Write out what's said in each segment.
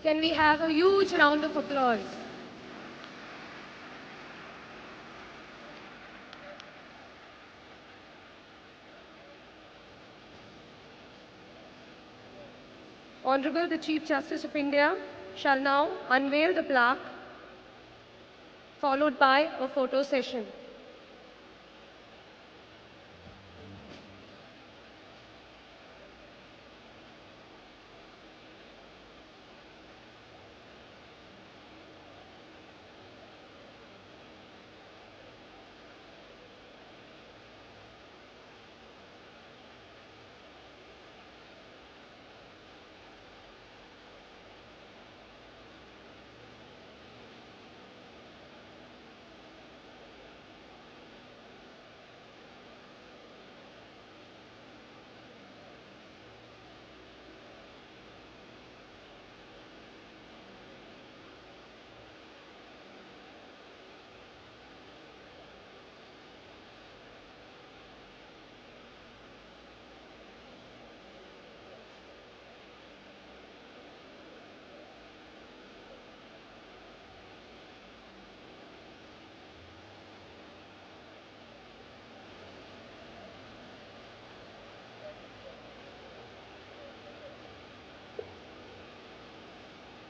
Can we have a huge round of applause? Honorable the Chief Justice of India shall now unveil the plaque, followed by a photo session.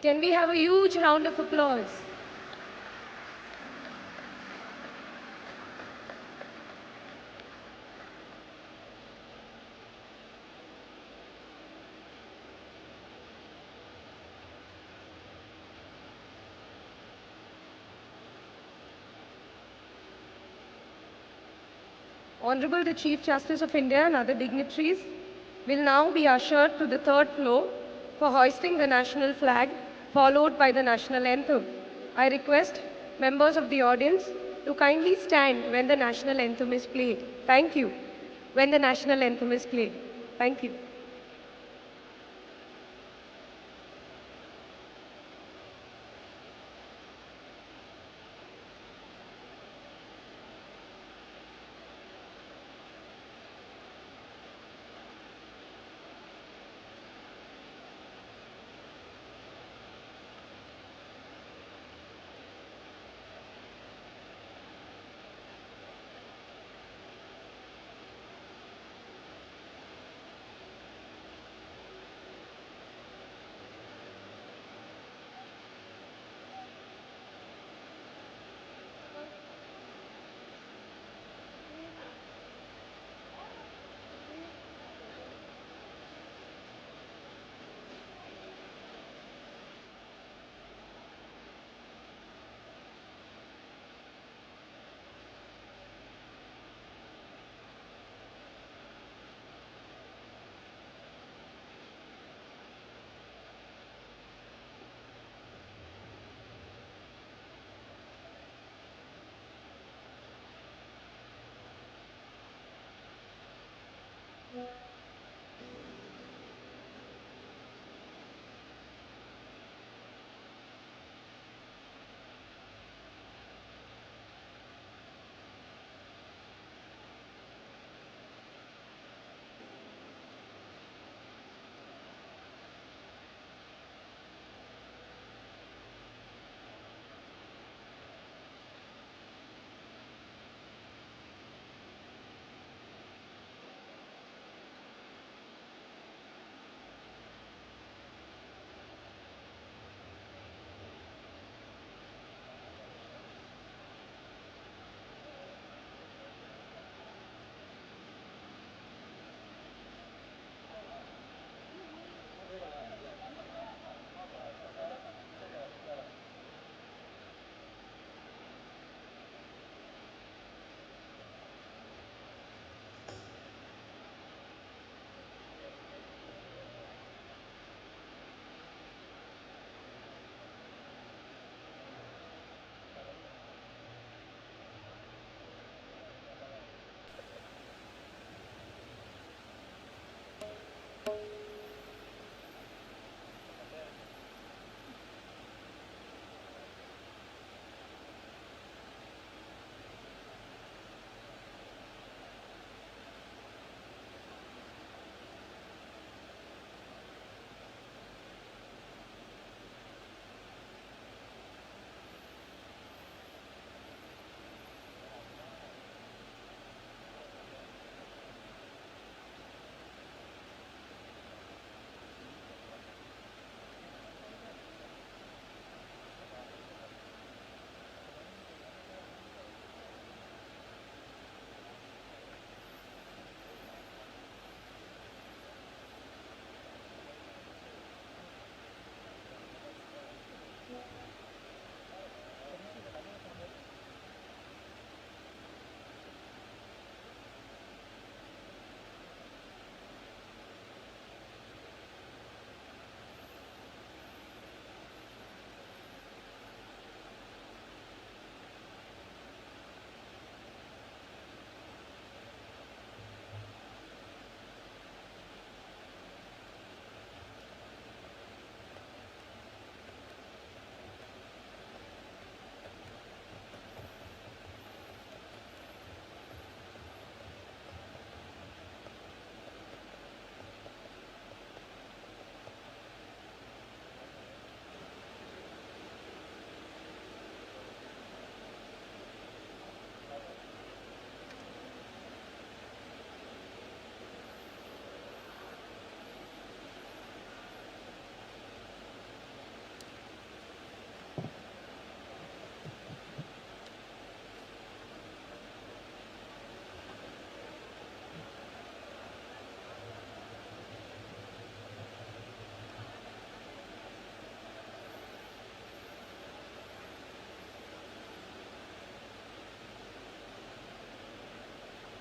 Can we have a huge round of applause? Honorable the Chief Justice of India and other dignitaries will now be ushered to the third floor for hoisting the national flag, followed by the national anthem. I request members of the audience to kindly stand when the national anthem is played. Thank you. When the national anthem is played. Thank you.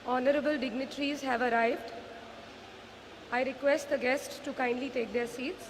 Honorable dignitaries have arrived. I request the guests to kindly take their seats.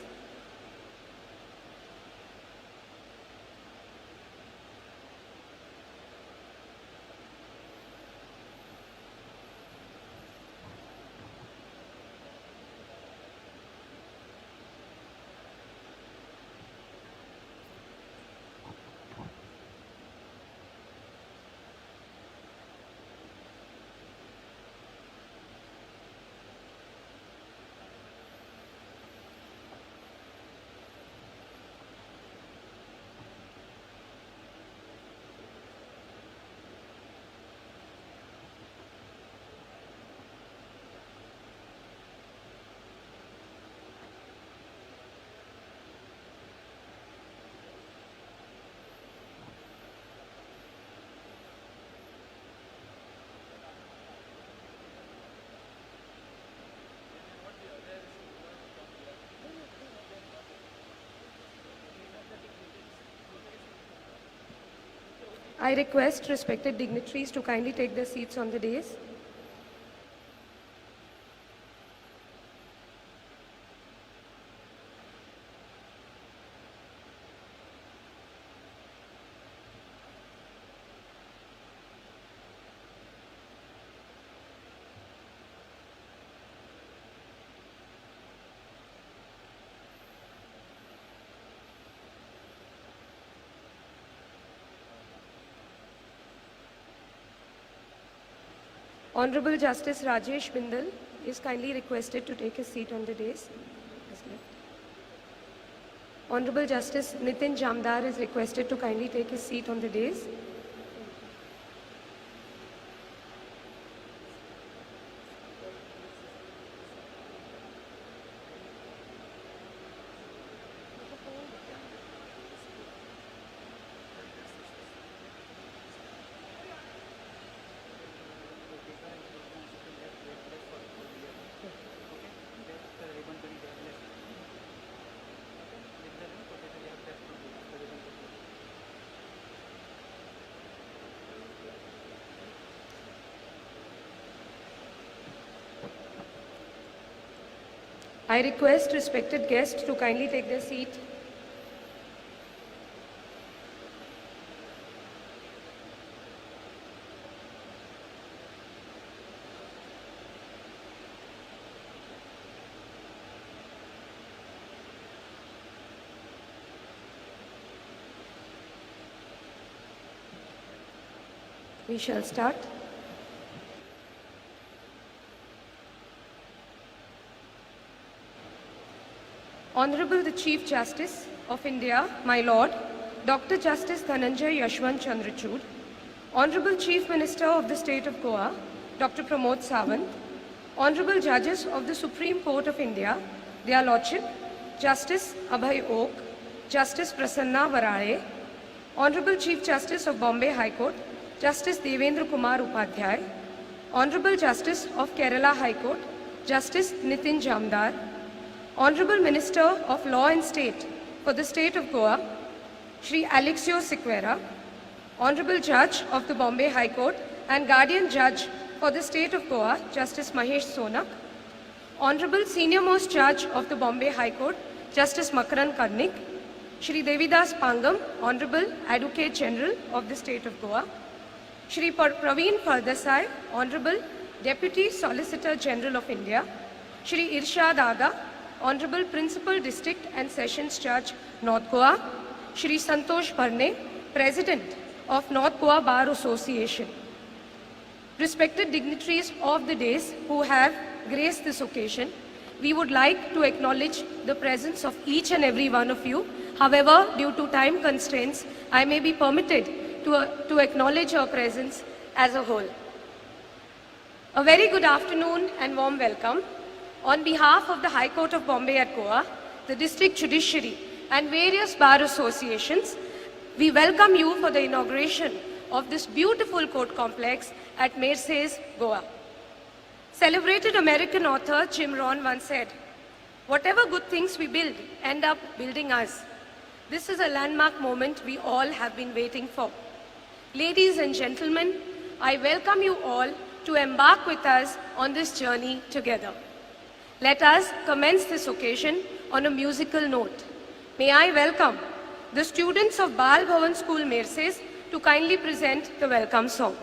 I request respected dignitaries to kindly take their seats on the dais. Honorable Justice Rajesh Bindal is kindly requested to take his seat on the dais. Honorable Justice Nitin Jamdar is requested to kindly take his seat on the dais. I request respected guests to kindly take their seat. We shall start. Honorable the Chief Justice of India, my Lord, Dr. Justice Dhananjay Yashwant Chandrachud, Honorable Chief Minister of the State of Goa, Dr. Pramod Sawant, Honorable Judges of the Supreme Court of India, Their Lordship, Justice Abhay Oak, Justice Prasanna Varale, Honorable Chief Justice of Bombay High Court, Justice Devendra Kumar Upadhyay, Honorable Justice of Kerala High Court, Justice Nitin Jamdar, Honorable Minister of Law and State for the State of Goa, Shri Alexio Sequeira, Honorable Judge of the Bombay High Court and Guardian Judge for the State of Goa, Justice Mahesh Sonak, Honorable Senior Most Judge of the Bombay High Court, Justice Makaran Karnik, Shri Devidas Pangam, Honorable Advocate General of the State of Goa, Shri Praveen Fardesai, Honorable Deputy Solicitor General of India, Shri Irshad Aga, Honorable Principal District and Sessions Judge, North Goa, Shri Santosh Bharne, President of North Goa Bar Association. Respected dignitaries of the dais who have graced this occasion, we would like to acknowledge the presence of each and every one of you. However, due to time constraints, I may be permitted to acknowledge your presence as a whole. A very good afternoon and warm welcome. On behalf of the High Court of Bombay at Goa, the District Judiciary and various bar associations, we welcome you for the inauguration of this beautiful court complex at Merces, Goa. Celebrated American author Jim Rohn once said, "Whatever good things we build end up building us." This is a landmark moment we all have been waiting for. Ladies and gentlemen, I welcome you all to embark with us on this journey together. Let us commence this occasion on a musical note. May I welcome the students of Bal Bhavan School, Merces, to kindly present the welcome song.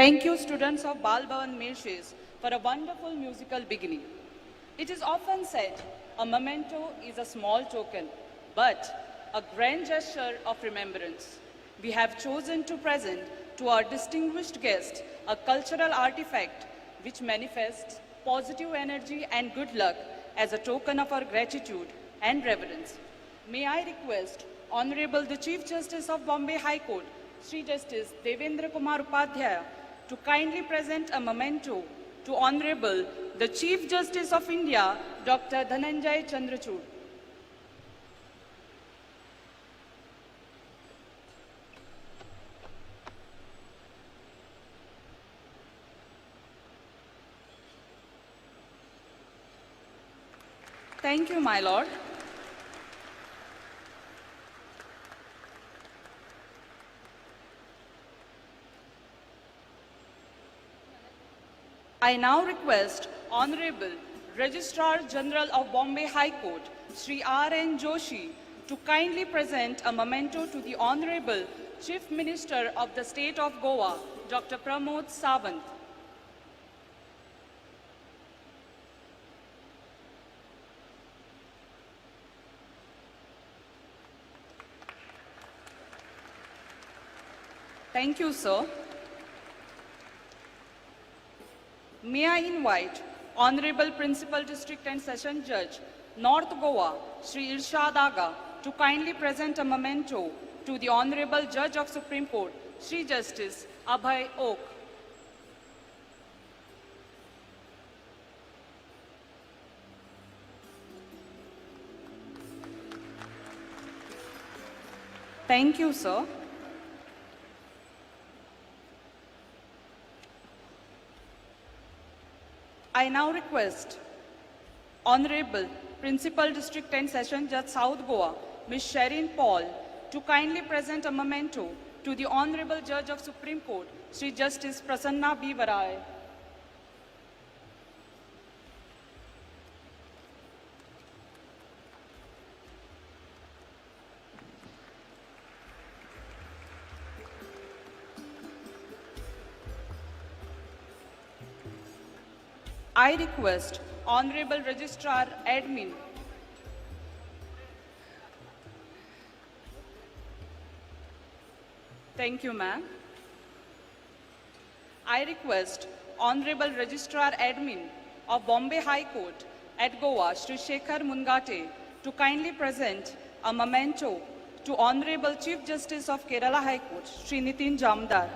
Thank you, students of Bal Bhavan Merces, for a wonderful musical beginning. It is often said, a memento is a small token, but a grand gesture of remembrance. We have chosen to present to our distinguished guest a cultural artifact which manifests positive energy and good luck as a token of our gratitude and reverence. May I request Honorable the Chief Justice of Bombay High Court, Sri Justice Devendra Kumar Upadhyaya, to kindly present a memento to Honorable the Chief Justice of India, Dr. Dhananjay Chandrachud. Thank you, my lord. I now request Honorable Registrar General of Bombay High Court, Sri R.N. Joshi, to kindly present a memento to the Honorable Chief Minister of the State of Goa, Dr. Pramod Sawant. Thank you, sir. May I invite Honorable Principal District and Session Judge, North Goa, Sri Irshad Aga, to kindly present a memento to the Honorable Judge of Supreme Court, Sri Justice Abhay Oak. Thank you, sir. I now request Honorable Principal District and Session Judge South Goa, Ms. Sherin Paul, to kindly present a memento to the Honorable Judge of Supreme Court, Sri Justice Prasanna B. Varai. I request Honorable Registrar Admin Thank you, ma'am. I request Honorable Registrar Admin of Bombay High Court at Goa, Sri Shekhar Mungate, to kindly present a memento to Honorable Chief Justice of Kerala High Court, Sri Nitin Jamdar.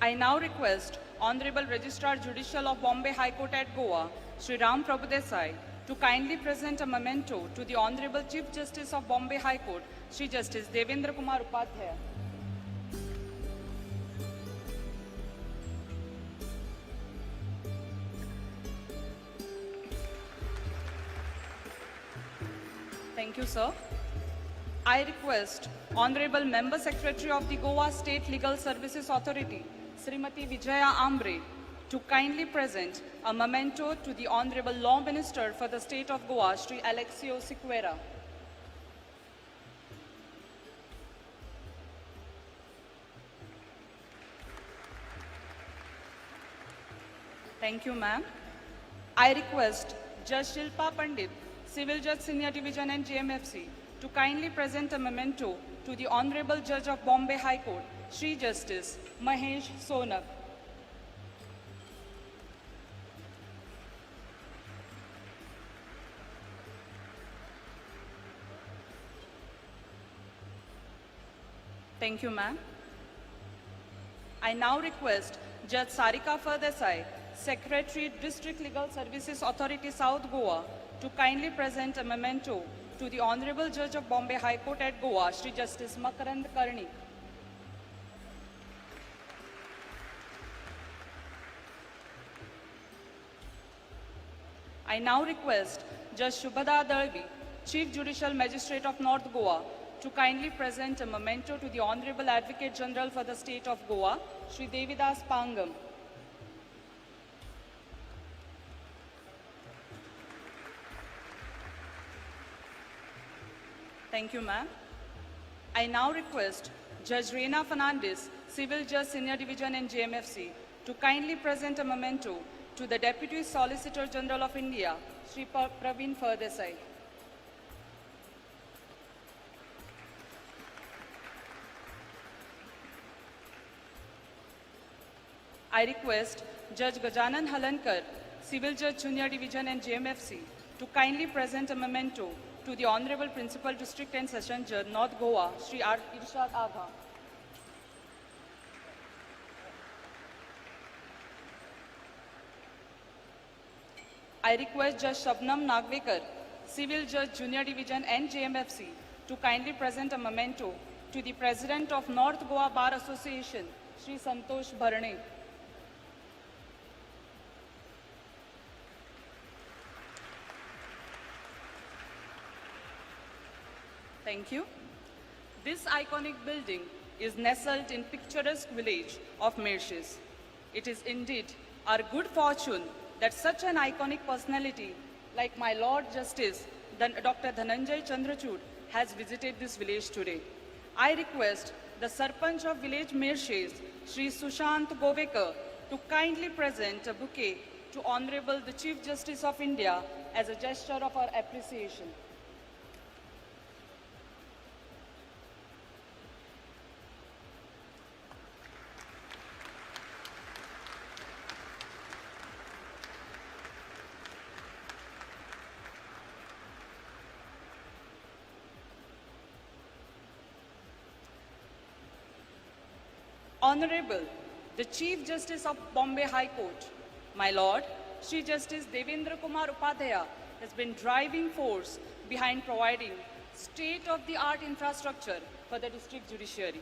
I now request Honorable Registrar Judicial of Bombay High Court at Goa, Sri Ram Prabhudesai, to kindly present a memento to the Honorable Chief Justice of Bombay High Court, Sri Justice Devendra Kumar Upadhyaya. Thank you, sir. I request Honorable Member Secretary of the Goa State Legal Services Authority, Srimati Vijaya Ambre, to kindly present a memento to the Honorable Law Minister for the State of Goa, Sri Alexio Siqueira. Thank you, ma'am. I request Judge Shilpa Pandit, Civil Judge Senior Division and JMFC, to kindly present a memento to the Honorable Judge of Bombay High Court, Sri Justice Mahesh Sonak. Thank you, ma'am. I now request Judge Sarika Fardesai, Secretary, District Legal Services Authority, South Goa, to kindly present a memento to the Honorable Judge of Bombay High Court at Goa, Sri Justice Makarand Karnik. I now request Judge Shubhada Dalvi, Chief Judicial Magistrate of North Goa, to kindly present a memento to the Honorable Advocate General for the State of Goa, Sri Devidas Pangam. Thank you, ma'am. I now request Judge Reina Fernandez, Civil Judge Senior Division in JMFC, to kindly present a memento to the Deputy Solicitor General of India, Sri Praveen Ferdesai. I request Judge Gajanan Halankar, Civil Judge Junior Division and JMFC, to kindly present a memento to the Honorable Principal District and Session Judge, North Goa, Sri Irshad Agha. I request Judge Shabnam Nagvekar, Civil Judge Junior Division and JMFC, to kindly present a memento to the President of North Goa Bar Association, Sri Santosh Bharane. Thank you. This iconic building is nestled in picturesque village of Merces. It is indeed our good fortune that such an iconic personality like my Lord Justice Dr. Dhananjay Chandrachud has visited this village today. I request the Sarpanch of village Merces, Sri Sushant Govekar, to kindly present a bouquet to Honorable the Chief Justice of India as a gesture of our appreciation. Honorable, the Chief Justice of Bombay High Court, my Lord, Sri Justice Devendra Kumar Upadhyaya has been driving force behind providing state-of-the-art infrastructure for the district judiciary.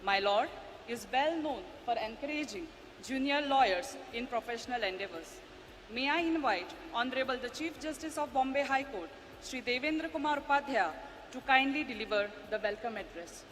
My Lord is well known for encouraging junior lawyers in professional endeavors. May I invite Honorable the Chief Justice of Bombay High Court, Sri Devendra Kumar Upadhyaya, to kindly deliver the welcome address.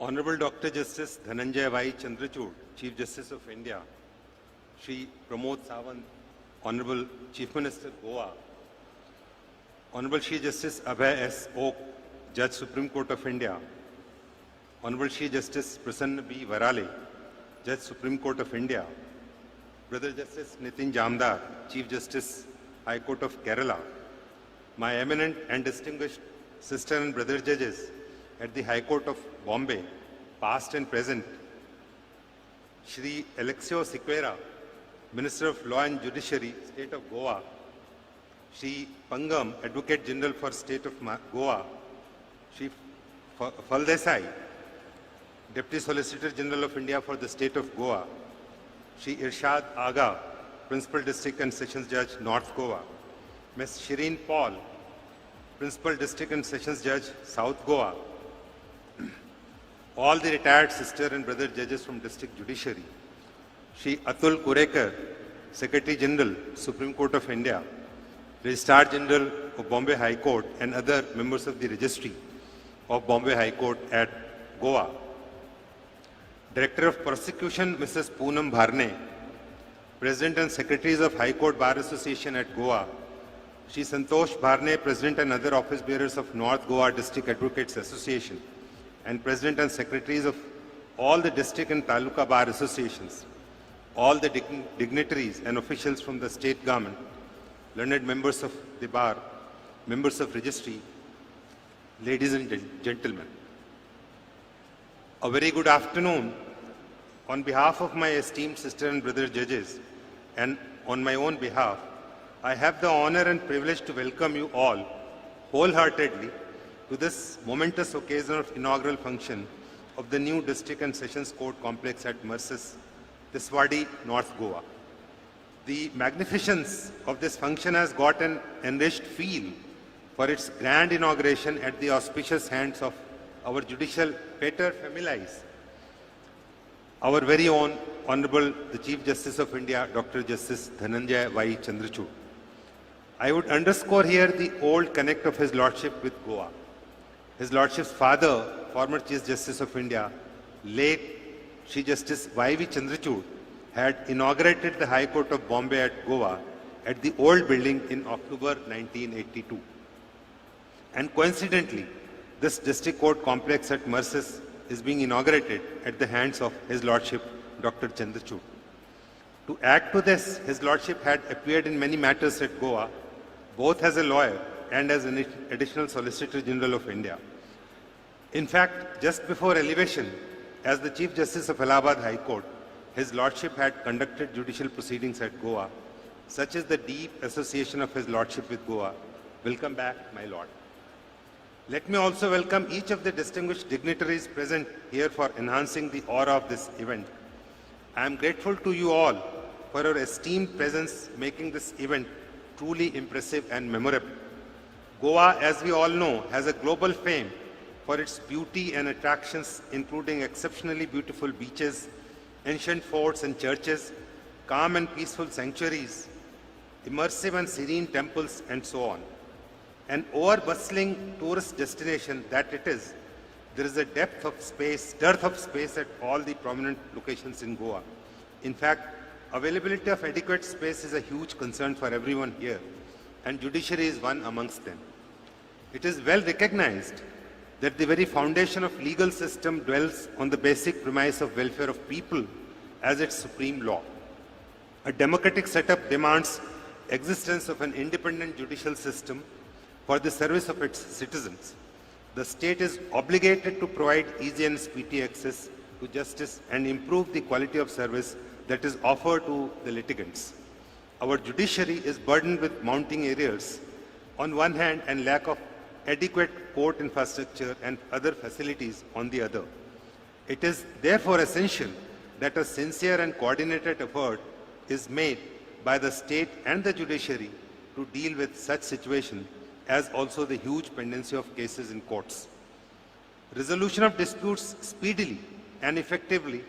Honorable Dr. Justice Dhananjay Bhai Chandrachud, Chief Justice of India, Shri Pramod Sawant, Honorable Chief Minister Goa, Honorable Shri Justice Abhay S. Oak, Judge Supreme Court of India, Honorable Shri Justice Prasanna B. Varale, Judge Supreme Court of India, Brother Justice Nitin Jamdar, Chief Justice High Court of Kerala, my eminent and distinguished sister and brother judges at the High Court of Bombay, past and present, Shri Alexio Sequeira, Minister of Law and Judiciary, State of Goa, Shri Pangam, Advocate General for State of Goa, Shri Faldesai, Deputy Solicitor General of India for the State of Goa, Shri Irshad Agha, Principal District and Sessions Judge, North Goa, Ms. Shireen Paul, Principal District and Sessions Judge, South Goa, all the retired sister and brother judges from District Judiciary, Shri Atul Kurekar, Secretary General, Supreme Court of India, Registrar General of Bombay High Court and other members of the Registry of Bombay High Court at Goa, Director of Prosecution Mrs. Poonam Bharne, President and Secretaries of High Court Bar Association at Goa, Shri Santosh Bharne, President and other office bearers of North Goa District Advocates Association, and President and Secretaries of all the district and taluka bar associations, all the dignitaries and officials from the state government, learned members of the bar, members of registry, ladies and gentlemen. A very good afternoon. On behalf of my esteemed sister and brother judges, and on my own behalf, I have the honor and privilege to welcome you all wholeheartedly to this momentous occasion of inaugural function of the new District and Sessions Court complex at Merces, Tiswadi, North Goa. The magnificence of this function has got an enriched feel for its grand inauguration at the auspicious hands of our judicial pater familiaris, our very own Honorable the Chief Justice of India, Dr. Justice Dhananjay Y. Chandrachud. I would underscore here the old connect of His Lordship with Goa. His Lordship's father, former Chief Justice of India, late Chief Justice Y. V. Chandrachud, had inaugurated the High Court of Bombay at Goa at the old building in October 1982. And coincidentally, this district court complex at Merces is being inaugurated at the hands of His Lordship Dr. Chandrachud. To add to this, His Lordship had appeared in many matters at Goa, both as a lawyer and as an additional Solicitor General of India. In fact, just before elevation as the Chief Justice of Allahabad High Court, His Lordship had conducted judicial proceedings at Goa, such as the deep association of His Lordship with Goa. Welcome back, my Lord. Let me also welcome each of the distinguished dignitaries present here for enhancing the aura of this event. I am grateful to you all for your esteemed presence, making this event truly impressive and memorable. Goa, as we all know, has a global fame for its beauty and attractions, including exceptionally beautiful beaches, ancient forts and churches, calm and peaceful sanctuaries, immersive and serene temples, and so on. An over-bustling tourist destination that it is, there is a dearth of space at all the prominent locations in Goa. In fact, availability of adequate space is a huge concern for everyone here, and judiciary is one amongst them. It is well recognized that the very foundation of legal system dwells on the basic premise of welfare of people as its supreme law. A democratic setup demands existence of an independent judicial system for the service of its citizens. The state is obligated to provide easy and speedy access to justice and improve the quality of service that is offered to the litigants. Our judiciary is burdened with mounting arrears on one hand and lack of adequate court infrastructure and other facilities on the other. It is therefore essential that a sincere and coordinated effort is made by the state and the judiciary to deal with such situations, as also the huge pendency of cases in courts. Resolution of disputes speedily and effectively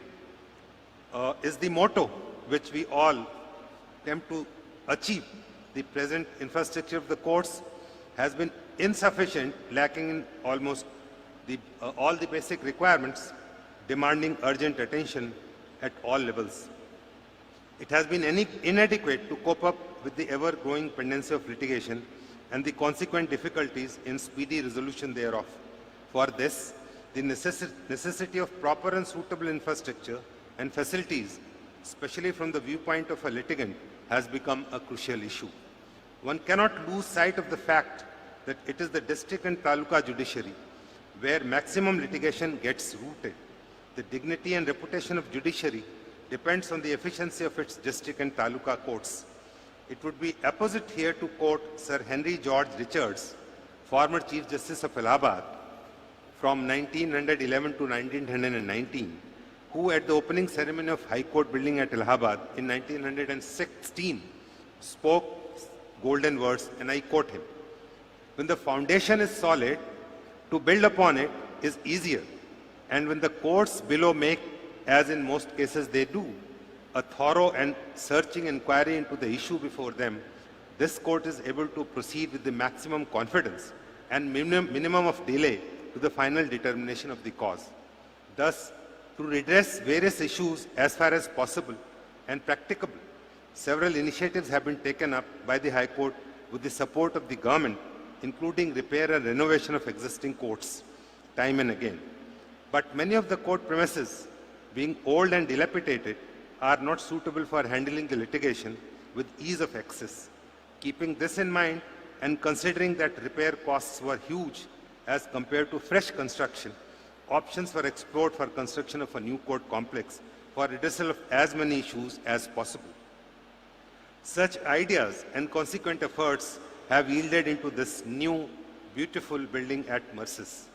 is the motto which we all attempt to achieve. The present infrastructure of the courts has been insufficient, lacking in almost all the basic requirements, demanding urgent attention at all levels. It has been inadequate to cope up with the ever-growing pendency of litigation and the consequent difficulties in speedy resolution thereof. For this, the necessity of proper and suitable infrastructure and facilities, especially from the viewpoint of a litigant, has become a crucial issue. One cannot lose sight of the fact that it is the district and taluka judiciary where maximum litigation gets rooted. The dignity and reputation of judiciary depends on the efficiency of its district and taluka courts. It would be apposite here to quote Sir Henry George Richards, former Chief Justice of Allahabad from 1911 to 1919, who at the opening ceremony of High Court building at Allahabad in 1916 spoke golden words, and I quote him: "When the foundation is solid, to build upon it is easier, and when the courts below make, as in most cases they do, a thorough and searching inquiry into the issue before them, this court is able to proceed with the maximum confidence and minimum of delay to the final determination of the cause. Thus, to redress various issues as far as possible and practicable, several initiatives have been taken up by the High Court with the support of the government, including repair and renovation of existing courts, time and again. But many of the court premises, being old and dilapidated, are not suitable for handling the litigation with ease of access. Keeping this in mind and considering that repair costs were huge as compared to fresh construction, options were explored for construction of a new court complex for redressal of as many issues as possible. Such ideas and consequent efforts have yielded into this new, beautiful building at Merces.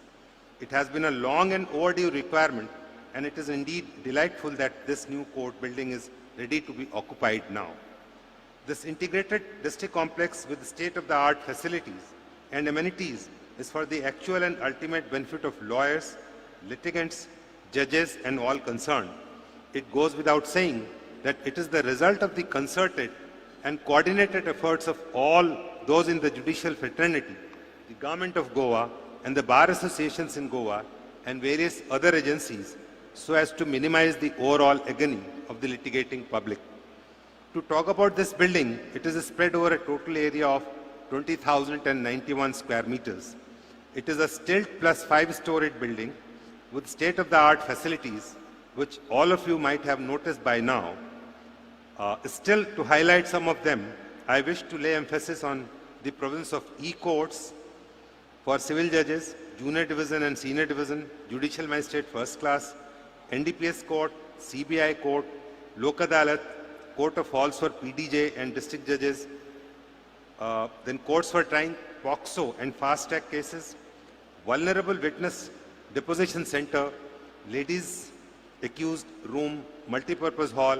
It has been a long and overdue requirement, and it is indeed delightful that this new court building is ready to be occupied now. This integrated district complex with state-of-the-art facilities and amenities is for the actual and ultimate benefit of lawyers, litigants, judges, and all concerned. It goes without saying that it is the result of the concerted and coordinated efforts of all those in the judicial fraternity, the Government of Goa, and the bar associations in Goa, and various other agencies, so as to minimize the overall agony of the litigating public. To talk about this building, it is spread over a total area of 20,091 square meters. It is a stilt plus 5-storied building with state-of-the-art facilities, which all of you might have noticed by now. Still, to highlight some of them, I wish to lay emphasis on the province of e-courts for civil judges, junior division and senior division, judicial magistrate first class, NDPS court, CBI court, Lok Adalat, court of halls for PDJ and district judges, then courts for trying POXO and fast track cases, vulnerable witness deposition center, ladies accused room, multipurpose hall,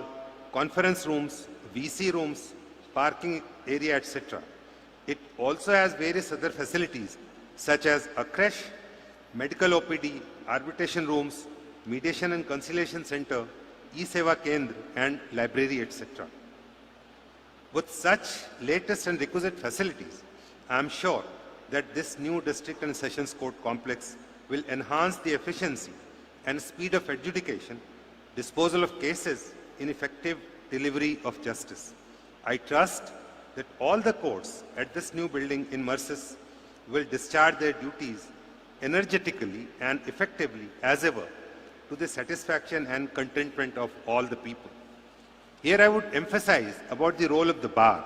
conference rooms, VC rooms, parking area, etc. It also has various other facilities such as a creche, medical OPD, arbitration rooms, mediation and conciliation center, e-seva kendra and library, etc. With such latest and requisite facilities, I am sure that this new district and sessions court complex will enhance the efficiency and speed of adjudication, disposal of cases, in effective delivery of justice. I trust that all the courts at this new building in Merces will discharge their duties energetically and effectively as ever, to the satisfaction and contentment of all the people. Here I would emphasize about the role of the bar.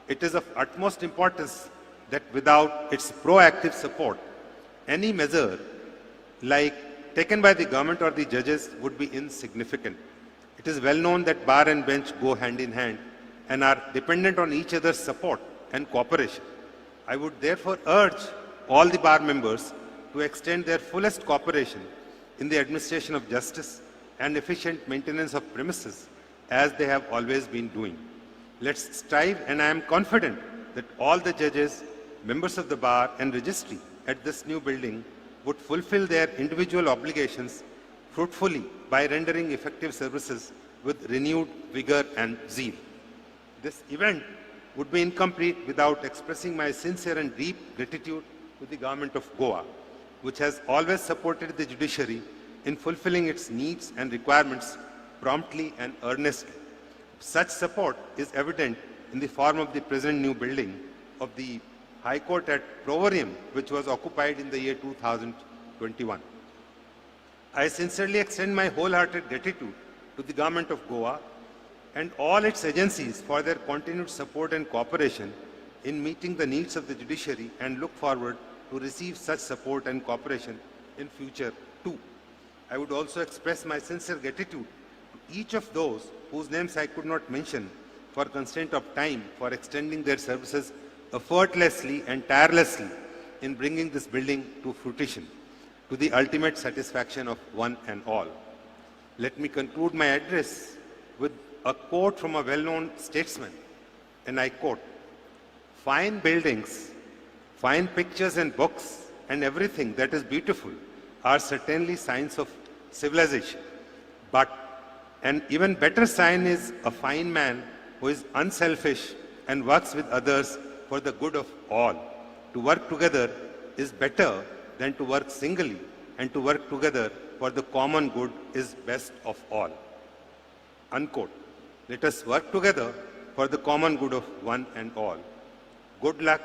It is of utmost importance that without its proactive support, any measure like taken by the government or the judges would be insignificant. It is well known that bar and bench go hand in hand and are dependent on each other's support and cooperation. I would therefore urge all the bar members to extend their fullest cooperation in the administration of justice and efficient maintenance of premises, as they have always been doing. Let's strive, and I am confident that all the judges, members of the bar and registry at this new building would fulfill their individual obligations fruitfully by rendering effective services with renewed vigor and zeal. This event would be incomplete without expressing my sincere and deep gratitude to the Government of Goa, which has always supported the judiciary in fulfilling its needs and requirements promptly and earnestly. Such support is evident in the form of the present new building of the High Court at Provorium, which was occupied in the year 2021. I sincerely extend my wholehearted gratitude to the Government of Goa and all its agencies for their continued support and cooperation in meeting the needs of the judiciary, and look forward to receive such support and cooperation in future too. I would also express my sincere gratitude to each of those whose names I could not mention for constraint of time, for extending their services effortlessly and tirelessly in bringing this building to fruition, to the ultimate satisfaction of one and all. Let me conclude my address with a quote from a well-known statesman, and I quote, "Fine buildings, fine pictures and books, and everything that is beautiful are certainly signs of civilization. But an even better sign is a fine man who is unselfish and works with others for the good of all. To work together is better than to work singly, and to work together for the common good is best of all." Unquote. Let us work together for the common good of one and all. Good luck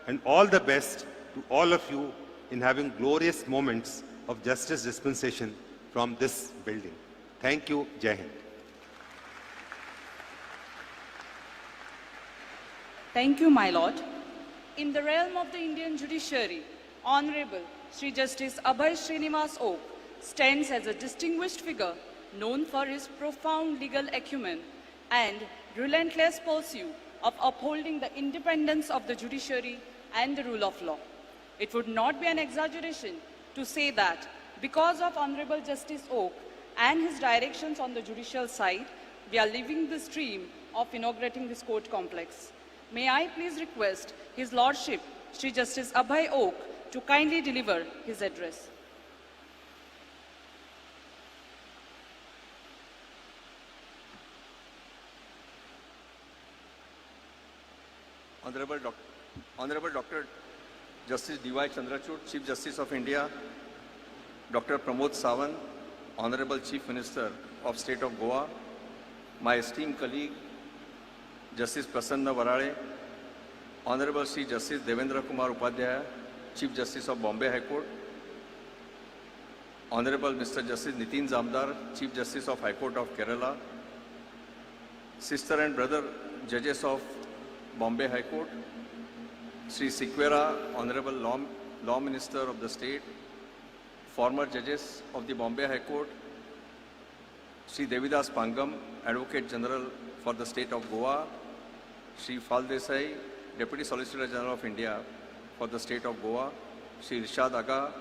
and all the best to all of you in having glorious moments of justice dispensation from this building. Thank you. Jai Hind. Thank you, my lord. In the realm of the Indian judiciary, Honorable Sri Justice Abhay Srinivas Oak stands as a distinguished figure known for his profound legal acumen and relentless pursuit of upholding the independence of the judiciary and the rule of law. It would not be an exaggeration to say that because of Honorable Justice Oak and his directions on the judicial side, we are living this dream of inaugurating this court complex. May I please request His Lordship, Sri Justice Abhay Oak, to kindly deliver his address. Honorable Dr. Justice D.Y. Chandrachud, Chief Justice of India, Dr. Pramod Sawant, Honorable Chief Minister of State of Goa, my esteemed colleague, Justice Prasanna Varale, Honorable Sri Justice Devendra Kumar Upadhyaya, Chief Justice of Bombay High Court, Honorable Mr. Justice Nitin Zamdar, Chief Justice of High Court of Kerala, sister and brother judges of Bombay High Court, Sri Sikwera, Honorable Law Minister of the state, former judges of the Bombay High Court, Sri Devidas Pangam, Advocate General for the state of Goa, Sri Fal Desai, Deputy Solicitor General of India for the state of Goa, Sri Rishad Aga,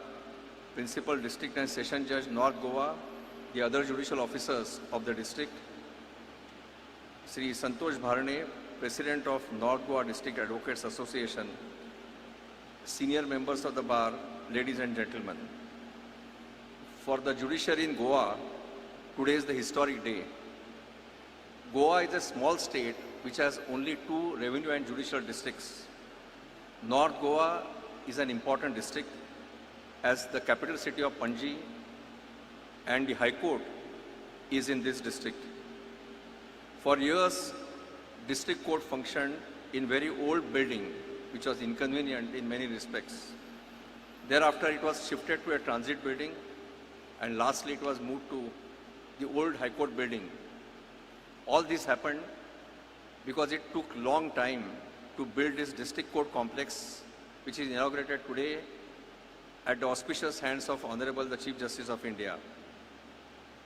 Principal District and Session Judge, North Goa, the other judicial officers of the district, Sri Santosh Bharane, President of North Goa District Advocates Association, senior members of the bar, ladies and gentlemen. For the judiciary in Goa, today is the historic day. Goa is a small state which has only 2 revenue and judicial districts. North Goa is an important district as the capital city of Panji and the High Court is in this district. For years, district court functioned in very old building which was inconvenient in many respects. Thereafter, it was shifted to a transit building and lastly it was moved to the old High Court building. All this happened because it took long time to build this district court complex which is inaugurated today at the auspicious hands of Honorable the Chief Justice of India.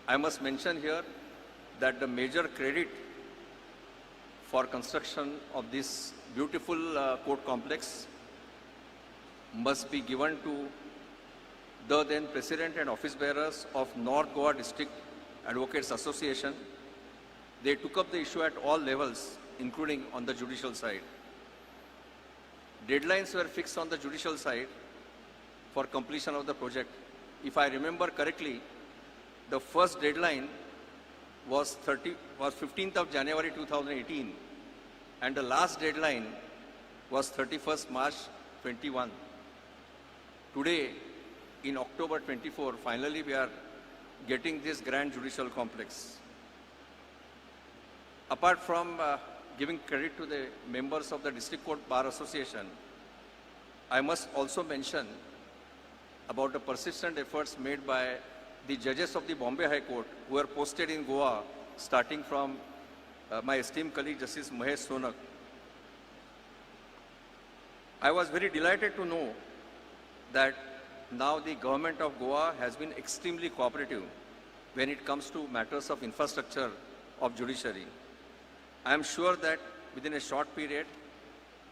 I must mention here that the major credit for construction of this beautiful court complex must be given to the then President and Office Bearers of North Goa District Advocates Association. They took up the issue at all levels, including on the judicial side. Deadlines were fixed on the judicial side for completion of the project. If I remember correctly, the first deadline was 15th of January 2018 and the last deadline was 31st March 21. Today, in October 24, finally we are getting this grand judicial complex. Apart from giving credit to the members of the District Court Bar Association, I must also mention about the persistent efforts made by the judges of the Bombay High Court who are posted in Goa, starting from my esteemed colleague Justice Mahesh Sonak. I was very delighted to know that now the government of Goa has been extremely cooperative when it comes to matters of infrastructure of judiciary. I am sure that within a short period,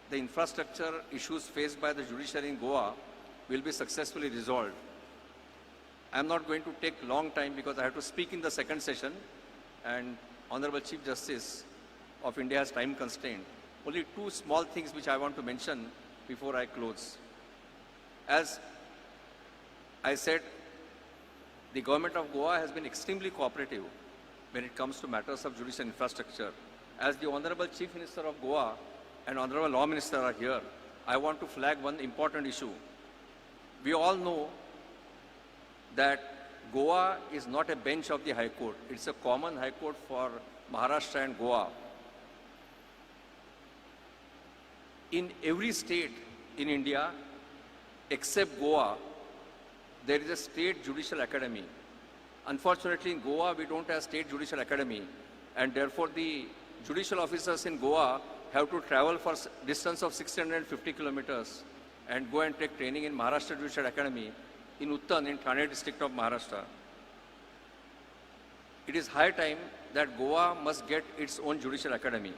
the infrastructure issues faced by the judiciary in Goa will be successfully resolved. I am not going to take long time because I have to speak in the second session and Honorable Chief Justice of India has time constraint. Only 2 small things which I want to mention before I close. As I said, the government of Goa has been extremely cooperative when it comes to matters of judicial infrastructure. As the Honorable Chief Minister of Goa and Honorable Law Minister are here, I want to flag one important issue. We all know that Goa is not a bench of the High Court. It's a common High Court for Maharashtra and Goa. In every state in India, except Goa, there is a state judicial academy. Unfortunately, in Goa, we don't have state judicial academy, and therefore the judicial officers in Goa have to travel for a distance of 650 kilometers and go and take training in Maharashtra Judicial Academy in Uttan, in Thane district of Maharashtra. It is high time that Goa must get its own judicial academy.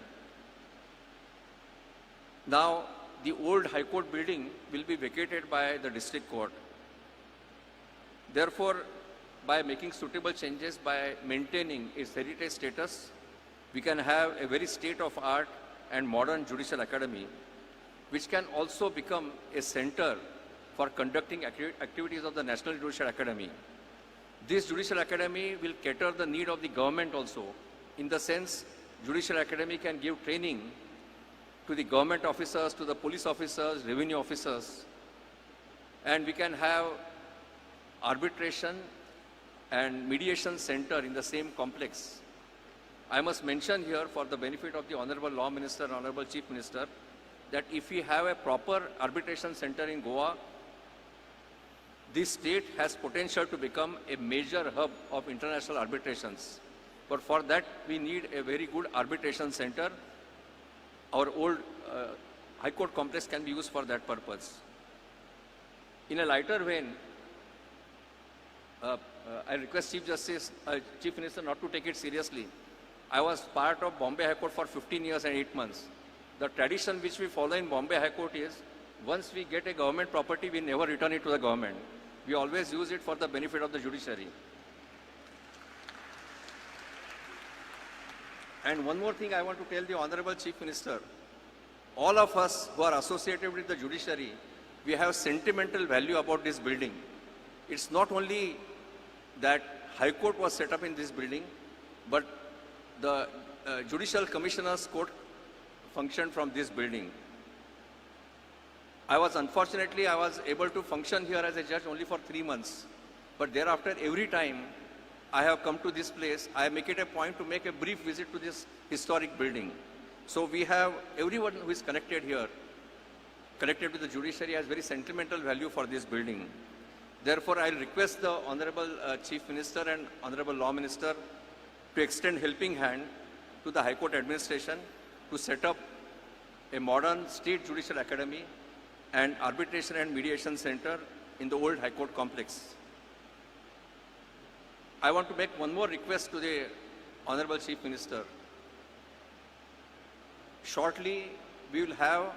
Now, the old High Court building will be vacated by the district court. Therefore, by making suitable changes, by maintaining its heritage status, We can have a very state-of-art and modern judicial academy, which can also become a center for conducting activities of the National Judicial Academy. This Judicial Academy will cater the need of the government also, in the sense Judicial Academy can give training to the government officers, to the police officers, revenue officers, and we can have arbitration and mediation center in the same complex. I must mention here, for the benefit of the Honorable Law Minister and Honorable Chief Minister, that if we have a proper arbitration center in Goa, this state has potential to become a major hub of international arbitrations. But for that, we need a very good arbitration center. Our old High Court complex can be used for that purpose. In a lighter vein, I request Chief Minister not to take it seriously. I was part of Bombay High Court for 15 years and 8 months. The tradition which we follow in Bombay High Court is, once we get a government property, we never return it to the government. We always use it for the benefit of the judiciary. And one more thing I want to tell the Honorable Chief Minister. All of us who are associated with the judiciary, we have sentimental value about this building. It's not only that High Court was set up in this building, but the Judicial Commissioner's Court functioned from this building. I was able to function here as a judge only for 3 months. But thereafter, every time I have come to this place, I make it a point to make a brief visit to this historic building. So we have everyone who is connected here, connected with the judiciary, has very sentimental value for this building. Therefore, I request the Honorable Chief Minister and Honorable Law Minister to extend helping hand to the High Court administration to set up a modern state judicial academy and arbitration and mediation center in the old High Court complex. I want to make one more request to the Honorable Chief Minister. Shortly, we will have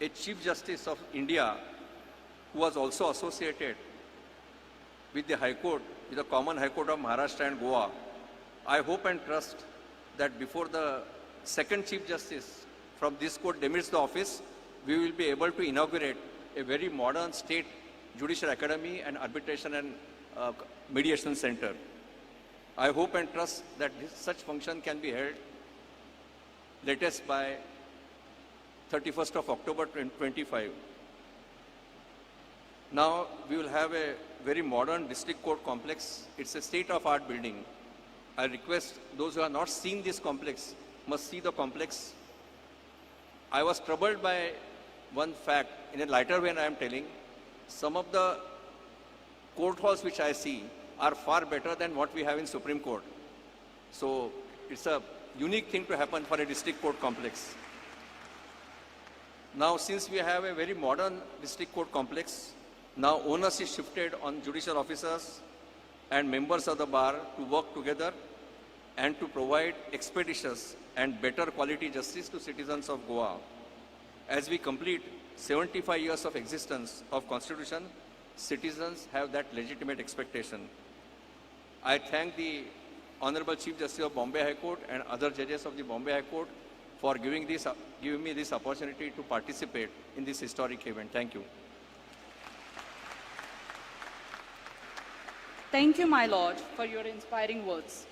a Chief Justice of India who was also associated with the High Court, with the Common High Court of Maharashtra and Goa. I hope and trust that before the second Chief Justice from this court demits the office, we will be able to inaugurate a very modern state judicial academy and arbitration and mediation center. I hope and trust that such function can be held latest by 31st of October 2025. Now we will have a very modern district court complex. It's a state-of-art building. I request those who have not seen this complex must see the complex. I was troubled by one fact. In a lighter vein, I am telling, some of the court halls which I see are far better than what we have in Supreme Court. So it's a unique thing to happen for a district court complex. Now, since we have a very modern district court complex, now onus is shifted on judicial officers and members of the bar to work together and to provide expeditious and better quality justice to citizens of Goa. As we complete 75 years of existence of Constitution, citizens have that legitimate expectation. I thank the Honorable Chief Justice of Bombay High Court and other judges of the Bombay High Court for giving me this opportunity to participate in this historic event. Thank you. Thank you, my Lord, for your inspiring words.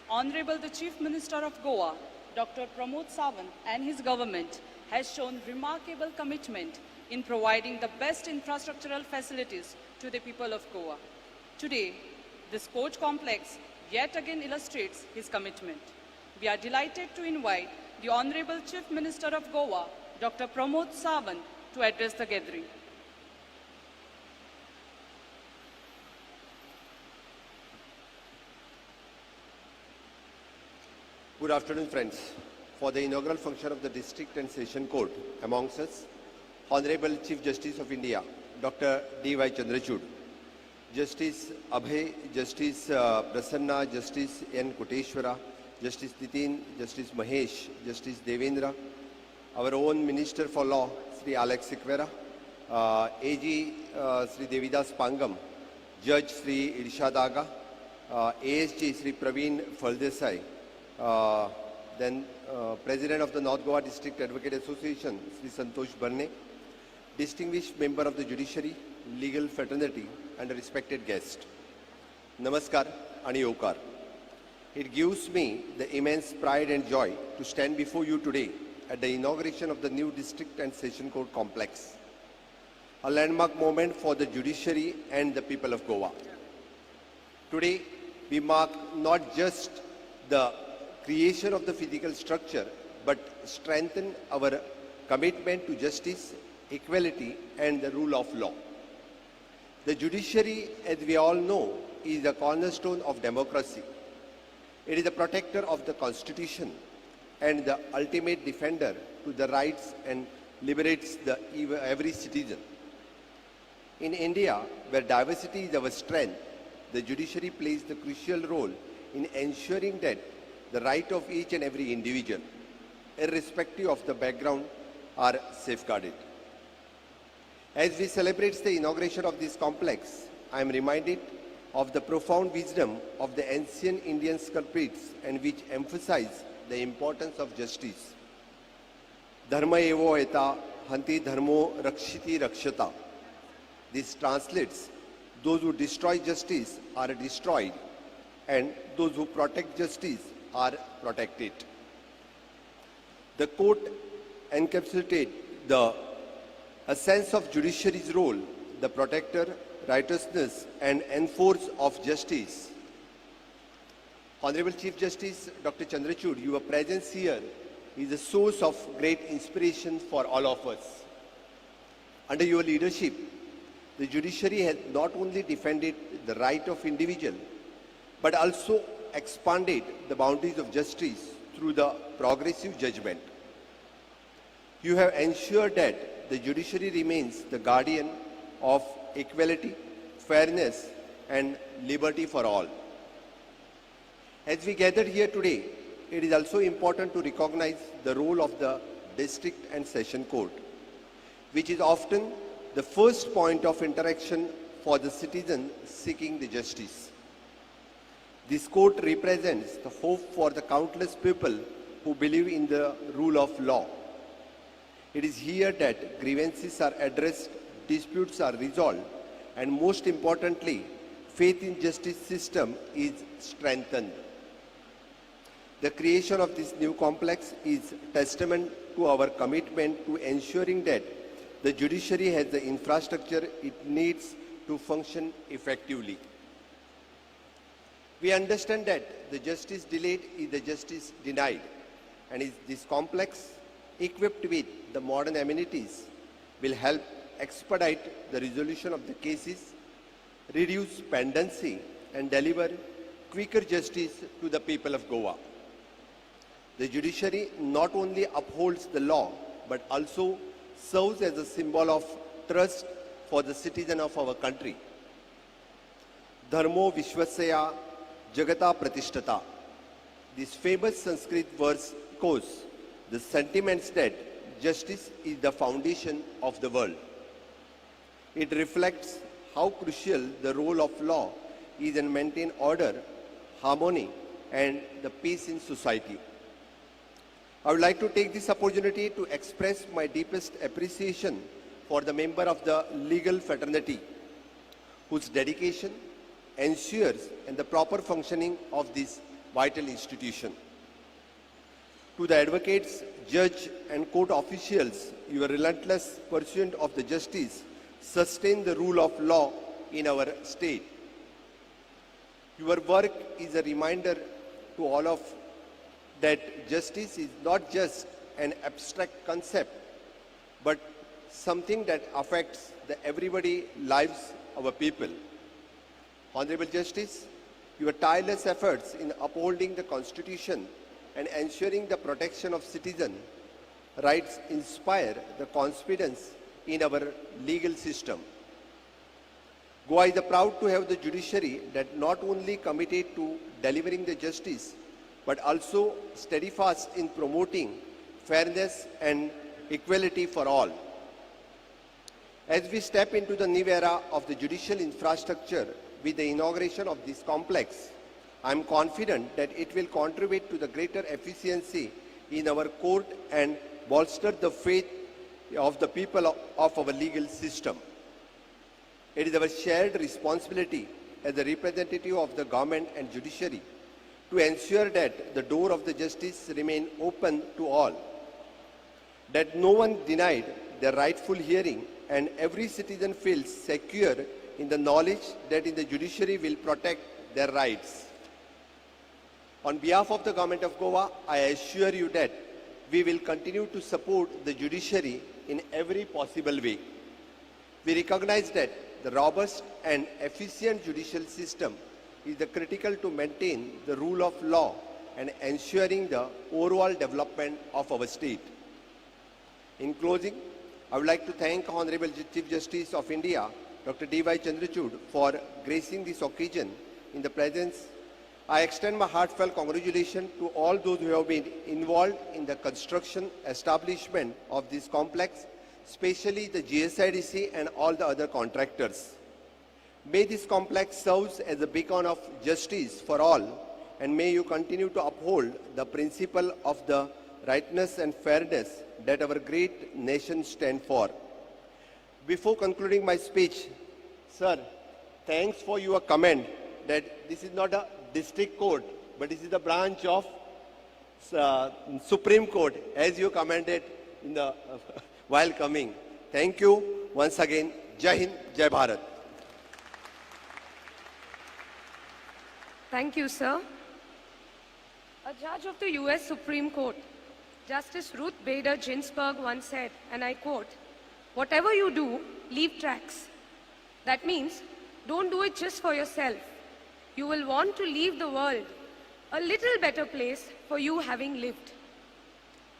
Honorable the Chief Minister of Goa, Dr. Pramod Sawant, and his government has shown remarkable commitment in providing the best infrastructural facilities to the people of Goa. Today, this court complex yet again illustrates his commitment. We are delighted to invite the Honorable Chief Minister of Goa, Dr. Pramod Sawant, to address the gathering. Good afternoon, friends. For the inaugural function of the District and Session Court, amongst us, Honorable Chief Justice of India, Dr. D.Y. Chandrachud, Justice Abhay, Justice Prasanna, Justice N. Koteshwara, Justice Nitin, Justice Mahesh, Justice Devendra, our own Minister for Law, Sri Alex Sequeira, AG Sri Devidas Pangam, Judge Sri Irshad Aga, ASG Sri Praveen Faldesai, then President of the North Goa District Advocate Association, Sri Santosh Barne, distinguished member of the Judiciary, Legal Fraternity, and a respected guest. Namaskar and Yokar. It gives me the immense pride and joy to stand before you today at the inauguration of the new District and Session Court complex, a landmark moment for the judiciary and the people of Goa. Today, we mark not just the creation of the physical structure, but strengthen our commitment to justice, equality, and the rule of law. The judiciary, as we all know, is the cornerstone of democracy. It is the protector of the Constitution and the ultimate defender to the rights and liberates every citizen. In India, where diversity is our strength, the judiciary plays the crucial role in ensuring that the rights of each and every individual, irrespective of the background, are safeguarded. As we celebrate the inauguration of this complex, I am reminded of the profound wisdom of the ancient Indian sculptors and which emphasize the importance of justice. Dharma evo eta hanti dharmo rakshiti rakshata. This translates, those who destroy justice are destroyed and those who protect justice are protected. The court encapsulates a sense of judiciary's role, the protector, righteousness, and enforcer of justice. Honorable Chief Justice Dr. Chandrachud, your presence here is a source of great inspiration for all of us. Under your leadership, the judiciary has not only defended the right of individual, but also expanded the boundaries of justice through the progressive judgment. You have ensured that the judiciary remains the guardian of equality, fairness, and liberty for all. As we gather here today, it is also important to recognize the role of the District and Session Court, which is often the first point of interaction for the citizen seeking the justice. This court represents the hope for the countless people who believe in the rule of law. It is here that grievances are addressed, disputes are resolved, and most importantly, faith in justice system is strengthened. The creation of this new complex is testament to our commitment to ensuring that the judiciary has the infrastructure it needs to function effectively. We understand that the justice delayed is the justice denied, and this complex, equipped with the modern amenities, will help expedite the resolution of the cases, reduce pendency, and deliver quicker justice to the people of Goa. The judiciary not only upholds the law, but also serves as a symbol of trust for the citizen of our country. Dharmo Vishwasya Jagata Pratishtata. This famous Sanskrit verse echoes the sentiments that justice is the foundation of the world. It reflects how crucial the role of law is in maintaining order, harmony, and the peace in society. I would like to take this opportunity to express my deepest appreciation for the member of the legal fraternity, whose dedication ensures and the proper functioning of this vital institution. To the advocates, judge, and court officials, your relentless pursuit of the justice sustain the rule of law in our state. Your work is a reminder to all of that justice is not just an abstract concept, but something that affects the everyday lives of our people. Honorable Justice, your tireless efforts in upholding the Constitution and ensuring the protection of citizen rights inspire the confidence in our legal system. Goa is proud to have the judiciary that not only committed to delivering the justice, but also steadfast in promoting fairness and equality for all. As we step into the new era of the judicial infrastructure with the inauguration of this complex, I am confident that it will contribute to the greater efficiency in our court and bolster the faith of the people of our legal system. It is our shared responsibility as a representative of the government and judiciary to ensure that the door of the justice remain open to all, that no one denied their rightful hearing and every citizen feels secure in the knowledge that in the judiciary will protect their rights. On behalf of the Government of Goa, I assure you that we will continue to support the judiciary in every possible way. We recognize that the robust and efficient judicial system is the critical to maintain the rule of law and ensuring the overall development of our state. In closing, I would like to thank Honorable Chief Justice of India, Dr. D.Y. Chandrachud, for gracing this occasion in the presence. I extend my heartfelt congratulations to all those who have been involved in the construction, establishment of this complex, especially the GSIDC and all the other contractors. May this complex serve as a beacon of justice for all, and may you continue to uphold the principle of the rightness and fairness that our great nation stands for. Before concluding my speech, sir, thanks for your comment that this is not a district court, but this is the branch of Supreme Court, as you commented in the while coming. Thank you once again. Jai Hind, Jai Bharat. Thank you, sir. A judge of the US Supreme Court, Justice Ruth Bader Ginsburg, once said, and I quote, "Whatever you do, leave tracks." That means don't do it just for yourself. You will want to leave the world a little better place for you having lived.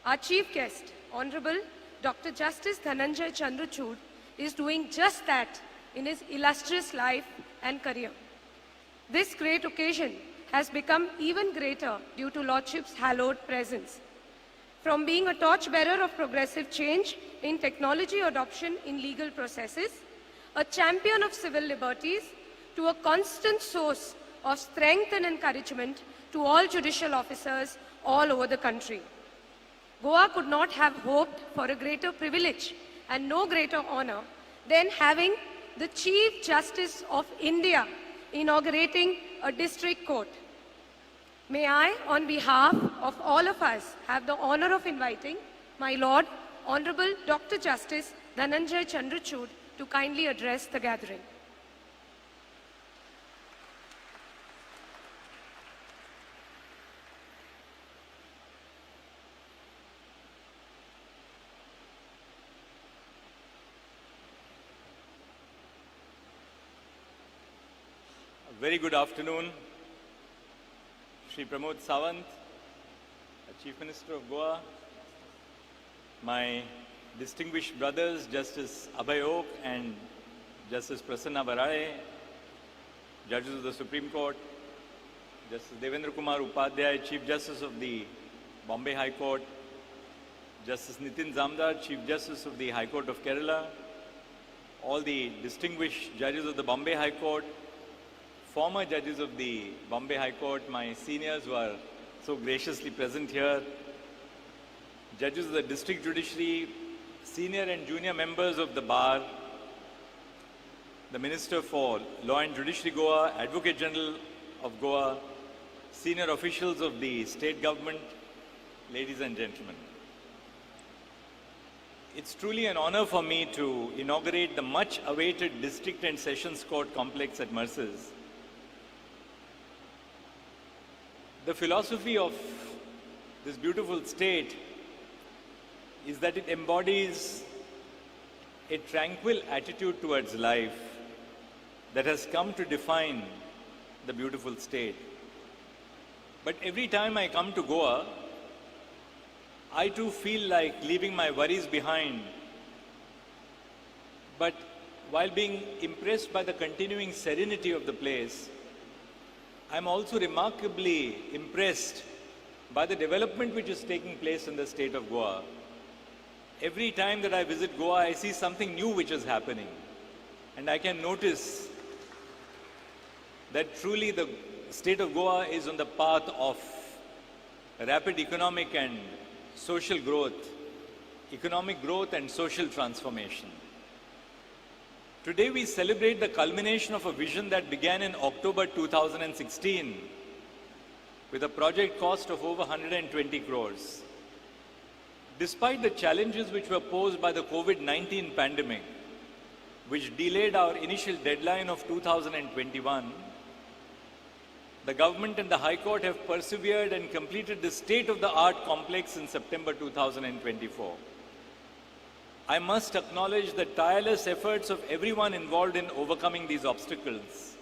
Our chief guest, Honorable Dr. Justice Dhananjay Chandrachud, is doing just that in his illustrious life and career. This great occasion has become even greater due to Lordship's hallowed presence. From being a torchbearer of progressive change in technology adoption in legal processes, a champion of civil liberties, to a constant source of strength and encouragement to all judicial officers all over the country. Goa could not have hoped for a greater privilege and no greater honor than having the Chief Justice of India inaugurating a district court. May I, on behalf of all of us, have the honor of inviting my Lord, Honorable Dr. Justice Dhananjay Chandrachud, to kindly address the gathering. Very good afternoon, Shri Pramod Sawant, Chief Minister of Goa, my distinguished brothers, Justice Abhay and Justice Prasanna Barade, Judges of the Supreme Court, Justice Devendra Kumar Upadhyay, Chief Justice of the Bombay High Court, Justice Nitin Zamdar, Chief Justice of the High Court of Kerala, all the distinguished judges of the Bombay High Court, former judges of the Bombay High Court, my seniors who are so graciously present here, judges of the district judiciary, senior and junior members of the bar, the Minister for Law and Judiciary Goa, Advocate General of Goa, senior officials of the state government, ladies and gentlemen. It's truly an honor for me to inaugurate the much awaited District and Sessions Court complex at Merces. The philosophy of this beautiful state is that it embodies a tranquil attitude towards life that has come to define the beautiful state. But every time I come to Goa, I too feel like leaving my worries behind. But while being impressed by the continuing serenity of the place, I'm also remarkably impressed by the development which is taking place in the state of Goa. Every time that I visit Goa, I see something new which is happening. And I can notice that truly the state of Goa is on the path of rapid economic and social growth, economic growth and social transformation. Today we celebrate the culmination of a vision that began in October 2016 with a project cost of over 120 crores. Despite the challenges which were posed by the COVID-19 pandemic, which delayed our initial deadline of 2021, the government and the High Court have persevered and completed the state-of-the-art complex in September 2024. I must acknowledge the tireless efforts of everyone involved in overcoming these obstacles.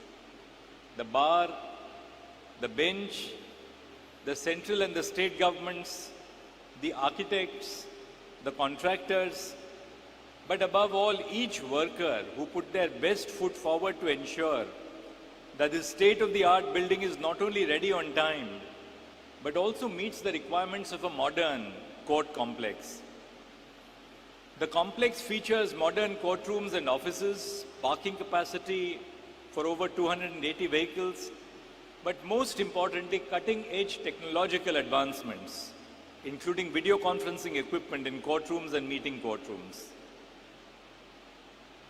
The bar, the bench, the central and the state governments, the architects, the contractors, but above all, each worker who put their best foot forward to ensure that this state-of-the-art building is not only ready on time, but also meets the requirements of a modern court complex. The complex features modern courtrooms and offices, parking capacity for over 280 vehicles, but most importantly, cutting-edge technological advancements, including video conferencing equipment in courtrooms and meeting courtrooms.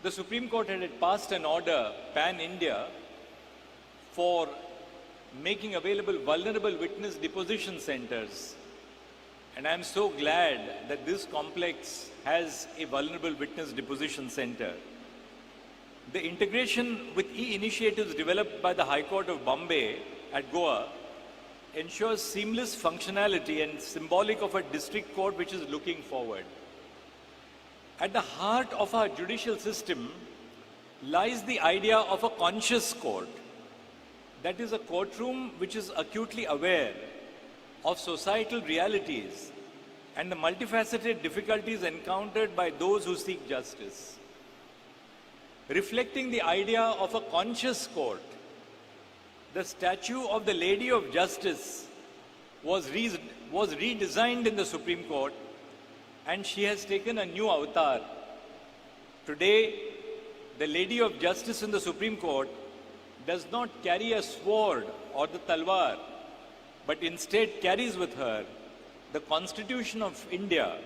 The Supreme Court had passed an order, pan-India, for making available vulnerable witness deposition centers. And I'm so glad that this complex has a vulnerable witness deposition center. The integration with e-initiatives developed by the High Court of Bombay at Goa ensures seamless functionality and symbolic of a district court which is looking forward. At the heart of our judicial system lies the idea of a conscious court. That is a courtroom which is acutely aware of societal realities and the multifaceted difficulties encountered by those who seek justice. Reflecting the idea of a conscious court, the statue of the Lady of Justice was redesigned in the Supreme Court, and she has taken a new avatar. Today, the Lady of Justice in the Supreme Court does not carry a sword or the talwar, but instead carries with her the Constitution of India,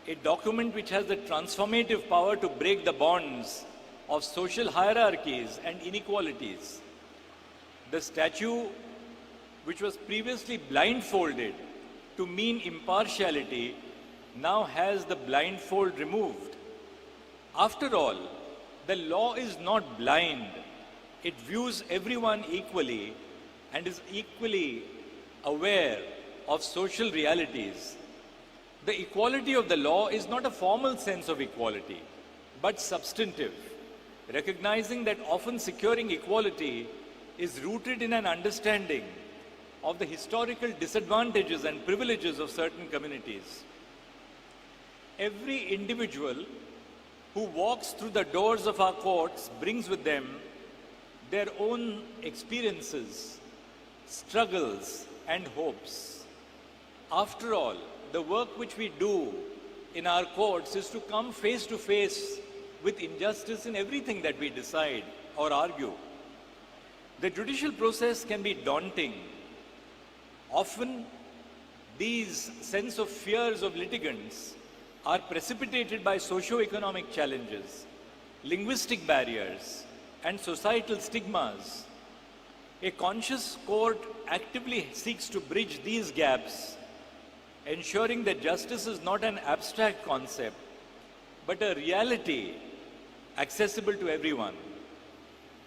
a document which has the transformative power to break the bonds of social hierarchies and inequalities. The statue, which was previously blindfolded to mean impartiality, now has the blindfold removed. After all, the law is not blind. It views everyone equally and is equally aware of social realities. The equality of the law is not a formal sense of equality, but substantive, recognizing that often securing equality is rooted in an understanding of the historical disadvantages and privileges of certain communities. Every individual who walks through the doors of our courts brings with them their own experiences, struggles, and hopes. After all, the work which we do in our courts is to come face to face with injustice in everything that we decide or argue. The judicial process can be daunting. Often, these sense of fears of litigants are precipitated by socio-economic challenges, linguistic barriers, and societal stigmas. A conscious court actively seeks to bridge these gaps, ensuring that justice is not an abstract concept, but a reality accessible to everyone.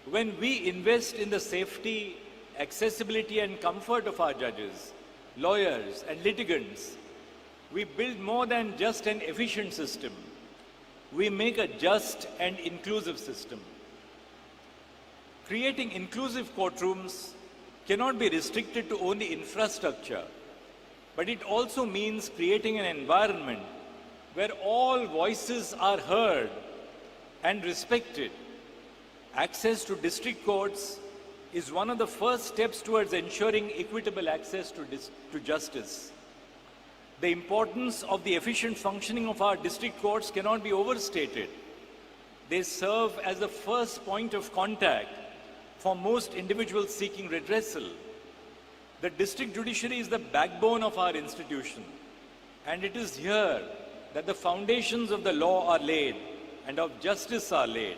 When we invest in the safety, accessibility, and comfort of our judges, lawyers, and litigants, we build more than just an efficient system. We make a just and inclusive system. Creating inclusive courtrooms cannot be restricted to only infrastructure, but it also means creating an environment where all voices are heard and respected. Access to district courts is one of the first steps towards ensuring equitable access to justice. The importance of the efficient functioning of our district courts cannot be overstated. They serve as the first point of contact for most individuals seeking redressal. The district judiciary is the backbone of our institution, and it is here that the foundations of the law are laid and of justice are laid.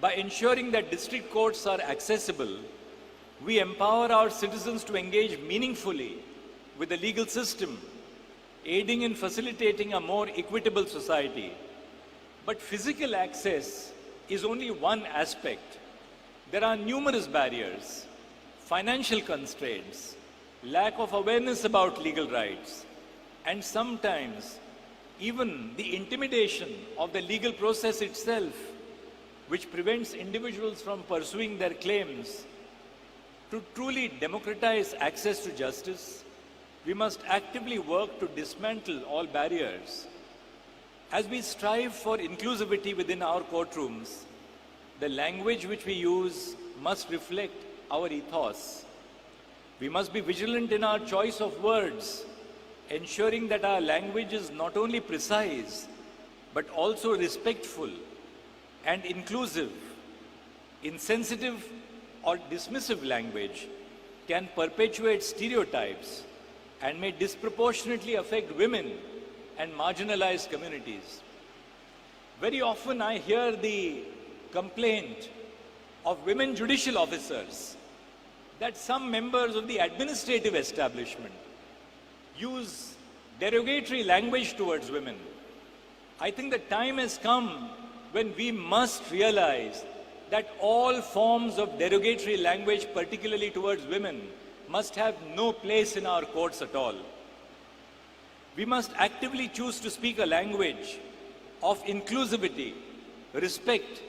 By ensuring that district courts are accessible, we empower our citizens to engage meaningfully with the legal system, aiding in facilitating a more equitable society. But physical access is only one aspect. There are numerous barriers, financial constraints, lack of awareness about legal rights, and sometimes even the intimidation of the legal process itself, which prevents individuals from pursuing their claims. To truly democratize access to justice, we must actively work to dismantle all barriers. As we strive for inclusivity within our courtrooms, the language which we use must reflect our ethos. We must be vigilant in our choice of words, ensuring that our language is not only precise, but also respectful and inclusive. Insensitive or dismissive language can perpetuate stereotypes and may disproportionately affect women and marginalized communities. Very often I hear the complaint of women judicial officers that some members of the administrative establishment use derogatory language towards women. I think the time has come when we must realize that all forms of derogatory language, particularly towards women, must have no place in our courts at all. We must actively choose to speak a language of inclusivity, respect,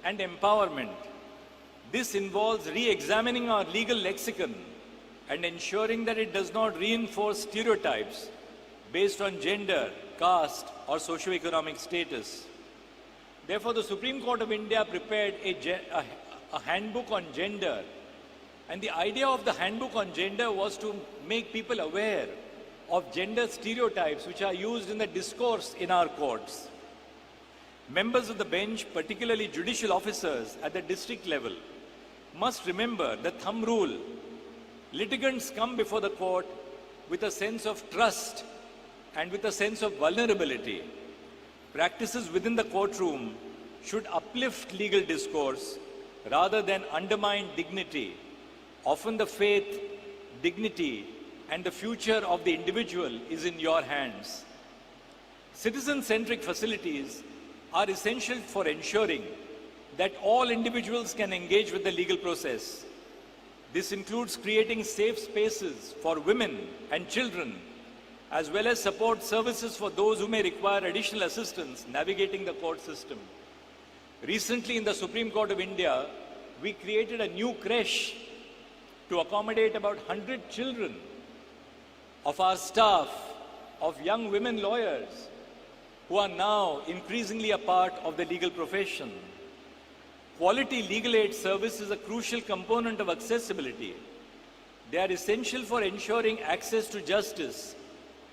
and empowerment. This involves re-examining our legal lexicon and ensuring that it does not reinforce stereotypes based on gender, caste, or socioeconomic status. Therefore, the Supreme Court of India prepared a handbook on gender. And the idea of the handbook on gender was to make people aware of gender stereotypes which are used in the discourse in our courts. Members of the bench, particularly judicial officers at the district level, must remember the thumb rule. Litigants come before the court with a sense of trust and with a sense of vulnerability. Practices within the courtroom should uplift legal discourse rather than undermine dignity. Often the faith, dignity, and the future of the individual is in your hands. Citizen-centric facilities are essential for ensuring that all individuals can engage with the legal process. This includes creating safe spaces for women and children, as well as support services for those who may require additional assistance navigating the court system. Recently in the Supreme Court of India, we created a new creche to accommodate about 100 children of our staff, of young women lawyers, who are now increasingly a part of the legal profession. Quality legal aid service is a crucial component of accessibility. They are essential for ensuring access to justice,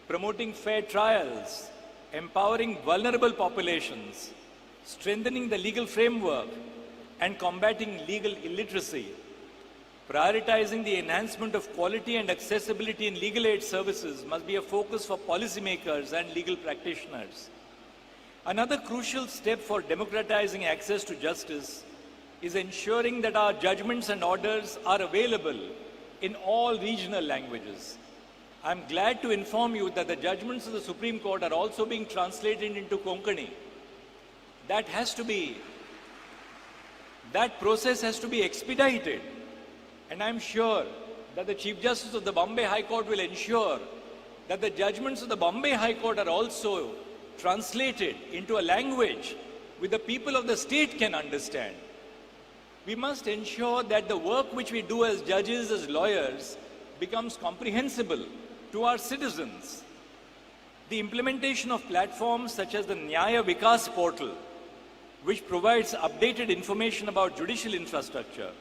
promoting fair trials, empowering vulnerable populations, strengthening the legal framework, and combating legal illiteracy. Prioritizing the enhancement of quality and accessibility in legal aid services must be a focus for policymakers and legal practitioners. Another crucial step for democratizing access to justice is ensuring that our judgments and orders are available in all regional languages. I'm glad to inform you that the judgments of the Supreme Court are also being translated into Konkani. That process has to be expedited. And I'm sure that the Chief Justice of the Bombay High Court will ensure that the judgments of the Bombay High Court are also translated into a language which the people of the state can understand. We must ensure that the work which we do as judges, as lawyers, becomes comprehensible to our citizens. The implementation of platforms such as the Nyaya Vikas portal, which provides updated information about judicial infrastructure,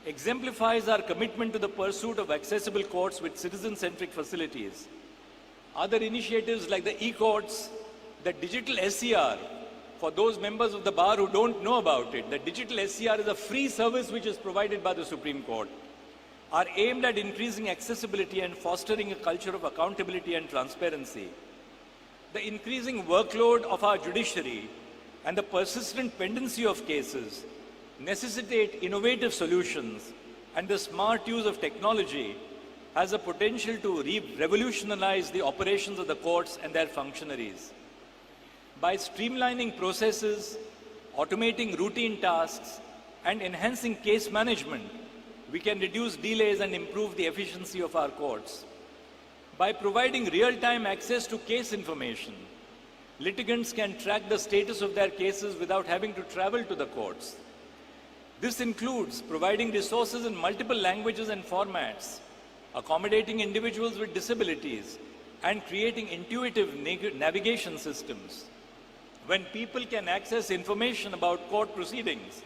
exemplifies our commitment to the pursuit of accessible courts with citizen-centric facilities. Other initiatives like the e-courts, the digital SCR, for those members of the bar who don't know about it, the digital SCR is a free service which is provided by the Supreme Court, are aimed at increasing accessibility and fostering a culture of accountability and transparency. The increasing workload of our judiciary and the persistent pendency of cases necessitate innovative solutions, and the smart use of technology has the potential to revolutionize the operations of the courts and their functionaries. By streamlining processes, automating routine tasks, and enhancing case management, we can reduce delays and improve the efficiency of our courts. By providing real-time access to case information, litigants can track the status of their cases without having to travel to the courts. This includes providing resources in multiple languages and formats, accommodating individuals with disabilities, and creating intuitive navigation systems. When people can access information about court proceedings,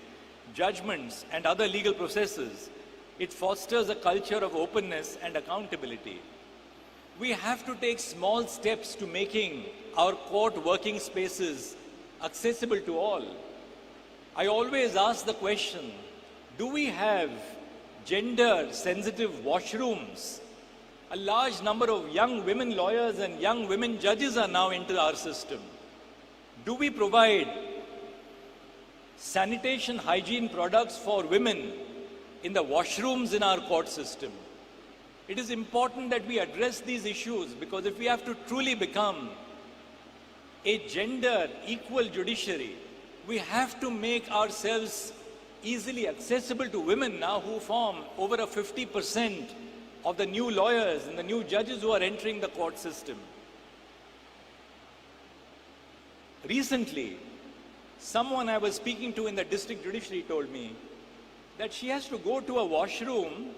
judgments, and other legal processes, it fosters a culture of openness and accountability. We have to take small steps to making our court working spaces accessible to all. I always ask the question, do we have gender-sensitive washrooms? A large number of young women lawyers and young women judges are now into our system. Do we provide sanitation hygiene products for women in the washrooms in our court system? It is important that we address these issues, because if we have to truly become a gender equal judiciary, we have to make ourselves easily accessible to women now, who form over a 50% of the new lawyers and the new judges who are entering the court system. Recently, someone I was speaking to in the district judiciary told me that she has to go to a washroom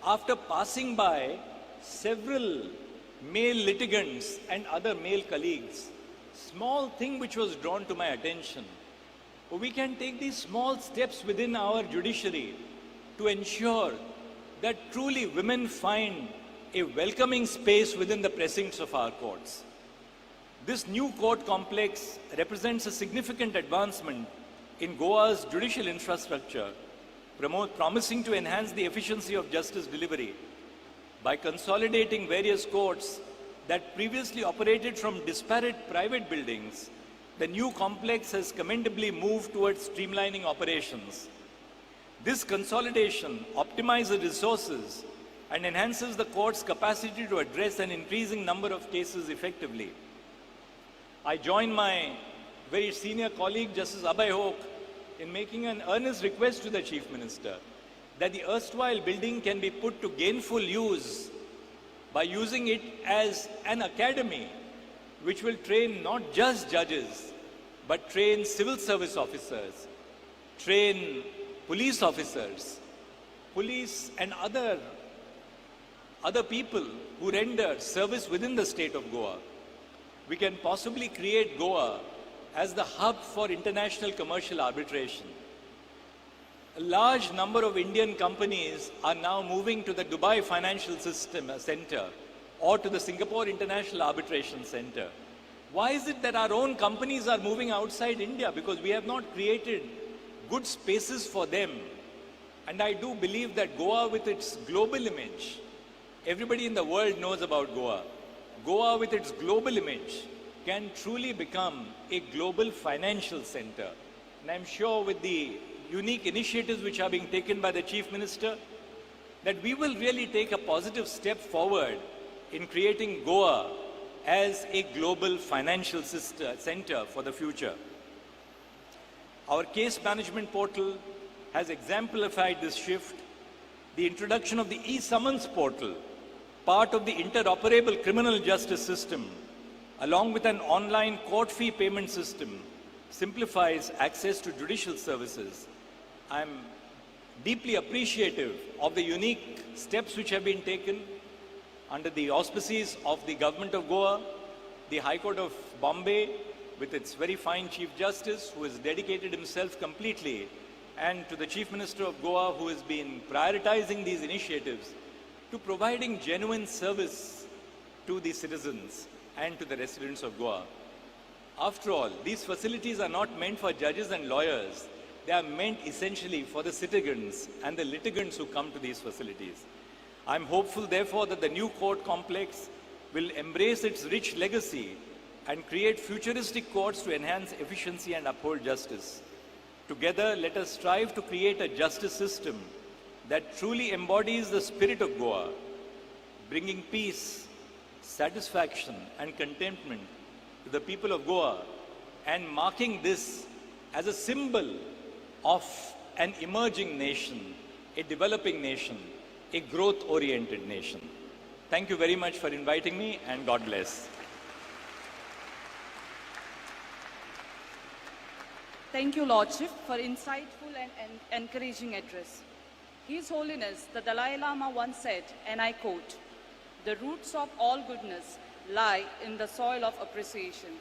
after passing by several male litigants and other male colleagues. Small thing which was drawn to my attention. We can take these small steps within our judiciary to ensure that truly women find a welcoming space within the precincts of our courts. This new court complex represents a significant advancement in Goa's judicial infrastructure, promising to enhance the efficiency of justice delivery. By consolidating various courts that previously operated from disparate private buildings, the new complex has commendably moved towards streamlining operations. This consolidation optimizes resources and enhances the court's capacity to address an increasing number of cases effectively. I join my very senior colleague, Justice Abhay, in making an earnest request to the Chief Minister that the erstwhile building can be put to gainful use by using it as an academy which will train not just judges, but train civil service officers, train police officers, police and other people who render service within the state of Goa. We can possibly create Goa as the hub for international commercial arbitration. A large number of Indian companies are now moving to the Dubai Financial System Center or to the Singapore International Arbitration Center. Why is it that our own companies are moving outside India? Because we have not created good spaces for them. And I do believe that Goa, with its global image, everybody in the world knows about Goa. Goa, with its global image, can truly become a global financial center. And I'm sure with the unique initiatives which are being taken by the Chief Minister, that we will really take a positive step forward in creating Goa as a global financial center for the future. Our case management portal has exemplified this shift. The introduction of the e-summons portal, part of the interoperable criminal justice system, along with an online court fee payment system, simplifies access to judicial services. I'm deeply appreciative of the unique steps which have been taken under the auspices of the Government of Goa, the High Court of Bombay, with its very fine Chief Justice, who has dedicated himself completely, and to the Chief Minister of Goa, who has been prioritizing these initiatives to providing genuine service to the citizens and to the residents of Goa. After all, these facilities are not meant for judges and lawyers. They are meant essentially for the citizens and the litigants who come to these facilities. I'm hopeful, therefore, that the new court complex will embrace its rich legacy and create futuristic courts to enhance efficiency and uphold justice. Together, let us strive to create a justice system that truly embodies the spirit of Goa, bringing peace, satisfaction, and contentment to the people of Goa, and marking this as a symbol of an emerging nation, a developing nation, a growth-oriented nation. Thank you very much for inviting me, and God bless. Thank you, Lordship, for insightful and encouraging address. His Holiness, the Dalai Lama once said, and I quote, "The roots of all goodness lie in the soil of appreciation."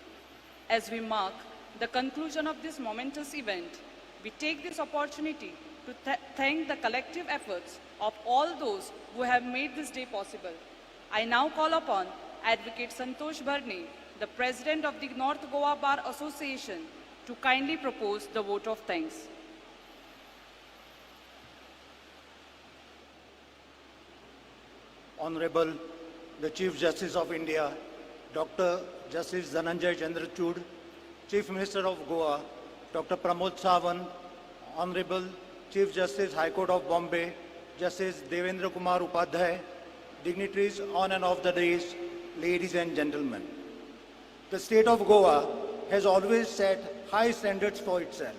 As we mark the conclusion of this momentous event, we take this opportunity to thank the collective efforts of all those who have made this day possible. I now call upon Advocate Santosh Bharne, the President of the North Goa Bar Association, to kindly propose the vote of thanks. Honorable the Chief Justice of India, Dr. Justice Dhananjay Chandrachud, Chief Minister of Goa, Dr. Pramod Sawant, Honorable Chief Justice High Court of Bombay, Justice Devendra Kumar Upadhyay, dignitaries on and off the dais, ladies and gentlemen. The state of Goa has always set high standards for itself.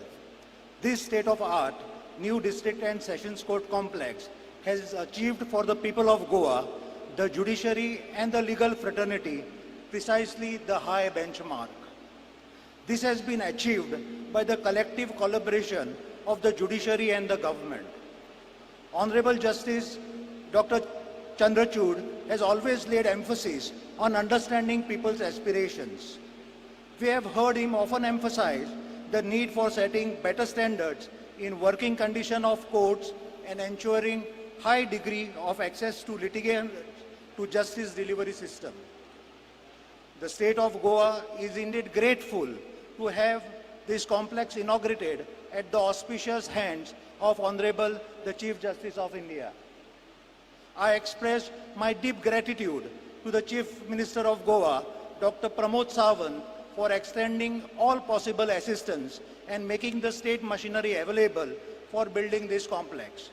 This state-of-art new district and sessions court complex has achieved for the people of Goa, the judiciary and the legal fraternity, precisely the high benchmark. This has been achieved by the collective collaboration of the judiciary and the government. Honorable Justice Dr. Chandrachud has always laid emphasis on understanding people's aspirations. We have heard him often emphasize the need for setting better standards in working condition of courts and ensuring high degree of access to litigant to justice delivery system. The state of Goa is indeed grateful to have this complex inaugurated at the auspicious hands of Honorable the Chief Justice of India. I express my deep gratitude to the Chief Minister of Goa, Dr. Pramod Sawant, for extending all possible assistance and making the state machinery available for building this complex.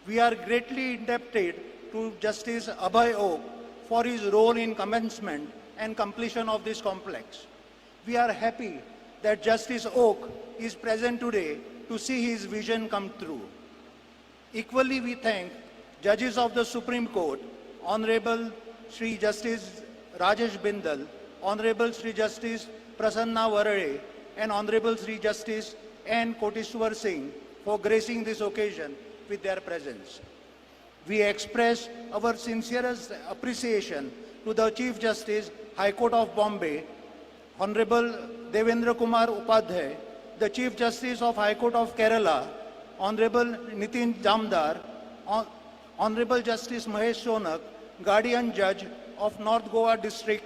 We are greatly indebted to Justice Abhay for his role in commencement and completion of this complex. We are happy that Justice Oak is present today to see his vision come true. Equally, we thank judges of the Supreme Court, Honorable Sri Justice Rajesh Bindal, Honorable Sri Justice Prasanna Varade, and Honorable Sri Justice N. Koteshwar Singh for gracing this occasion with their presence. We express our sincerest appreciation to the Chief Justice, High Court of Bombay, Honorable Devendra Kumar Upadhyay, the Chief Justice of High Court of Kerala, Honorable Nitin Jamdar, Honorable Justice Mahesh Shonak, Guardian Judge of North Goa District,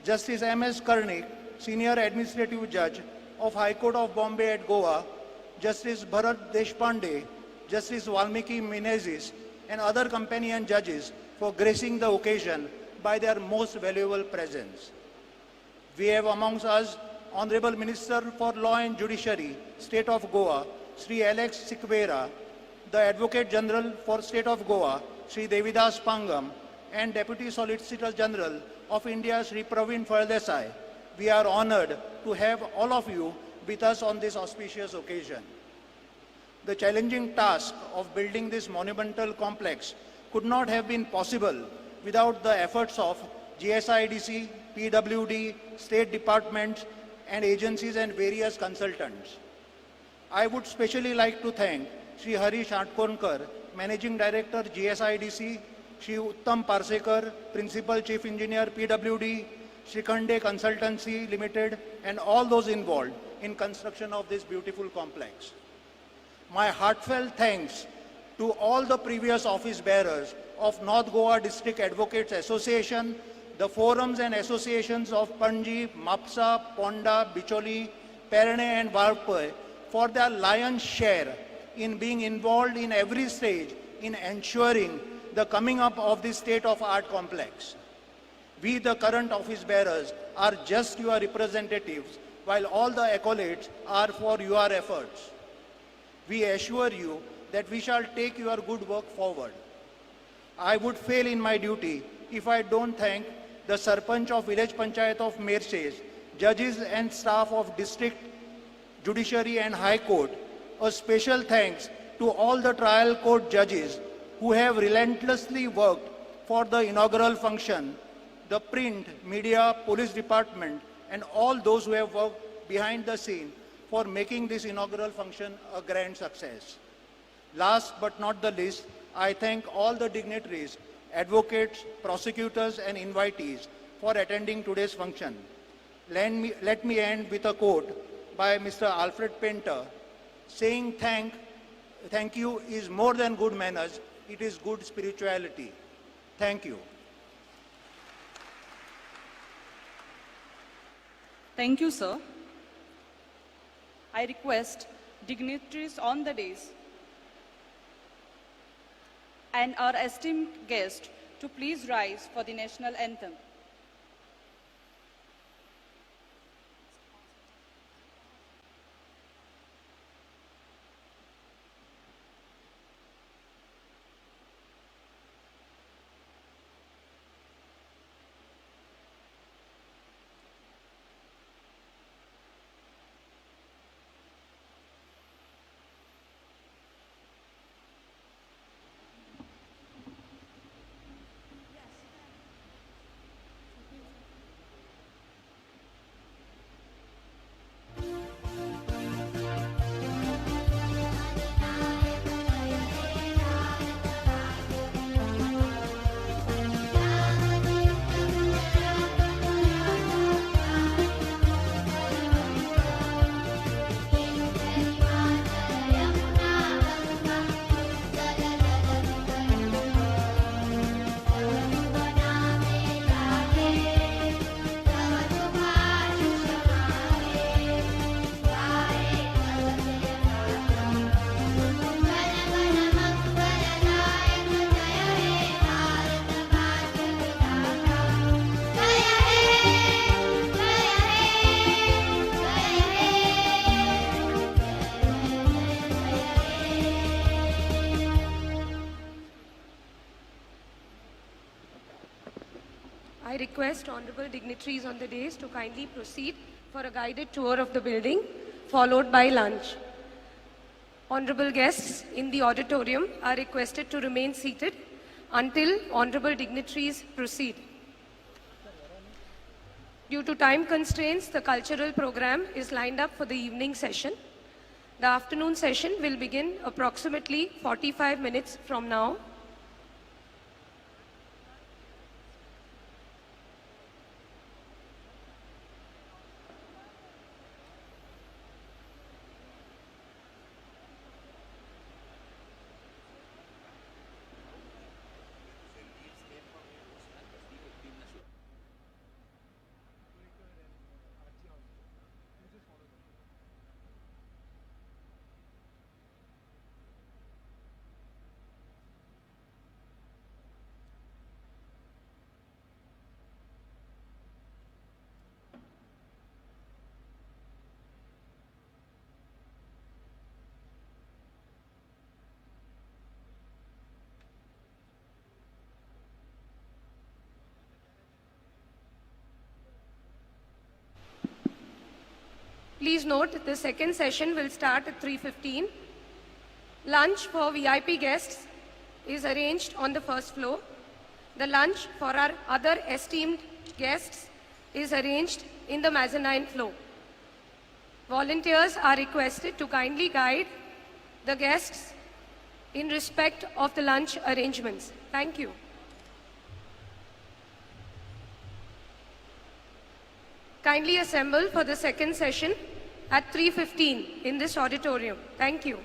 Justice M.S. Karnik, Senior Administrative Judge of High Court of Bombay at Goa, Justice Bharat Deshpande, Justice Valmiki Menezes, and other companion judges for gracing the occasion by their most valuable presence. We have amongst us Honorable Minister for Law and Judiciary, State of Goa, Sri Alex Sikvera, the Advocate General for State of Goa, Sri Devidas Pangam, and Deputy Solicitor General of India, Sri Praveen Faldesai. We are honored to have all of you with us on this auspicious occasion. The challenging task of building this monumental complex could not have been possible without the efforts of GSIDC, PWD, state departments, and agencies and various consultants. I would specially like to thank Sri Harish Atkonkar, Managing Director, GSIDC, Sri Uttam Parsekar, Principal Chief Engineer, PWD, Shrikhande Consultancy Limited, and all those involved in construction of this beautiful complex. My heartfelt thanks to all the previous office bearers of North Goa District Advocates Association, the forums and associations of Panji, Mapsa, Ponda, Bicholi, Perane and Varpoy for their lion's share in being involved in every stage in ensuring the coming up of this state-of-art complex. We, the current office bearers, are just your representatives, while all the accolades are for your efforts. We assure you that we shall take your good work forward. I would fail in my duty if I don't thank the Sarpanch of Village Panchayat of Merces, judges and staff of District Judiciary and High Court. A special thanks to all the trial court judges who have relentlessly worked for the inaugural function, the print, media, police department, and all those who have worked behind the scene for making this inaugural function a grand success. Last but not the least, I thank all the dignitaries, advocates, prosecutors, and invitees for attending today's function. Let me end with a quote by Mr. Alfred Painter, saying thank you is more than good manners, it is good spirituality. Thank you. Thank you, sir. I request dignitaries on the dais and our esteemed guest to please rise for the national anthem. I request honorable dignitaries on the dais to kindly proceed for a guided tour of the building, followed by lunch. Honorable guests in the auditorium are requested to remain seated until honorable dignitaries proceed. Due to time constraints, the cultural program is lined up for the evening session. The afternoon session will begin approximately 45 minutes from now. Please note, the second session will start at 3:15. Lunch for VIP guests is arranged on the first floor. The lunch for our other esteemed guests is arranged in the mezzanine floor. Volunteers are requested to kindly guide the guests in respect of the lunch arrangements. Thank you. Kindly assemble for the second session at 3:15 in this auditorium. Thank you.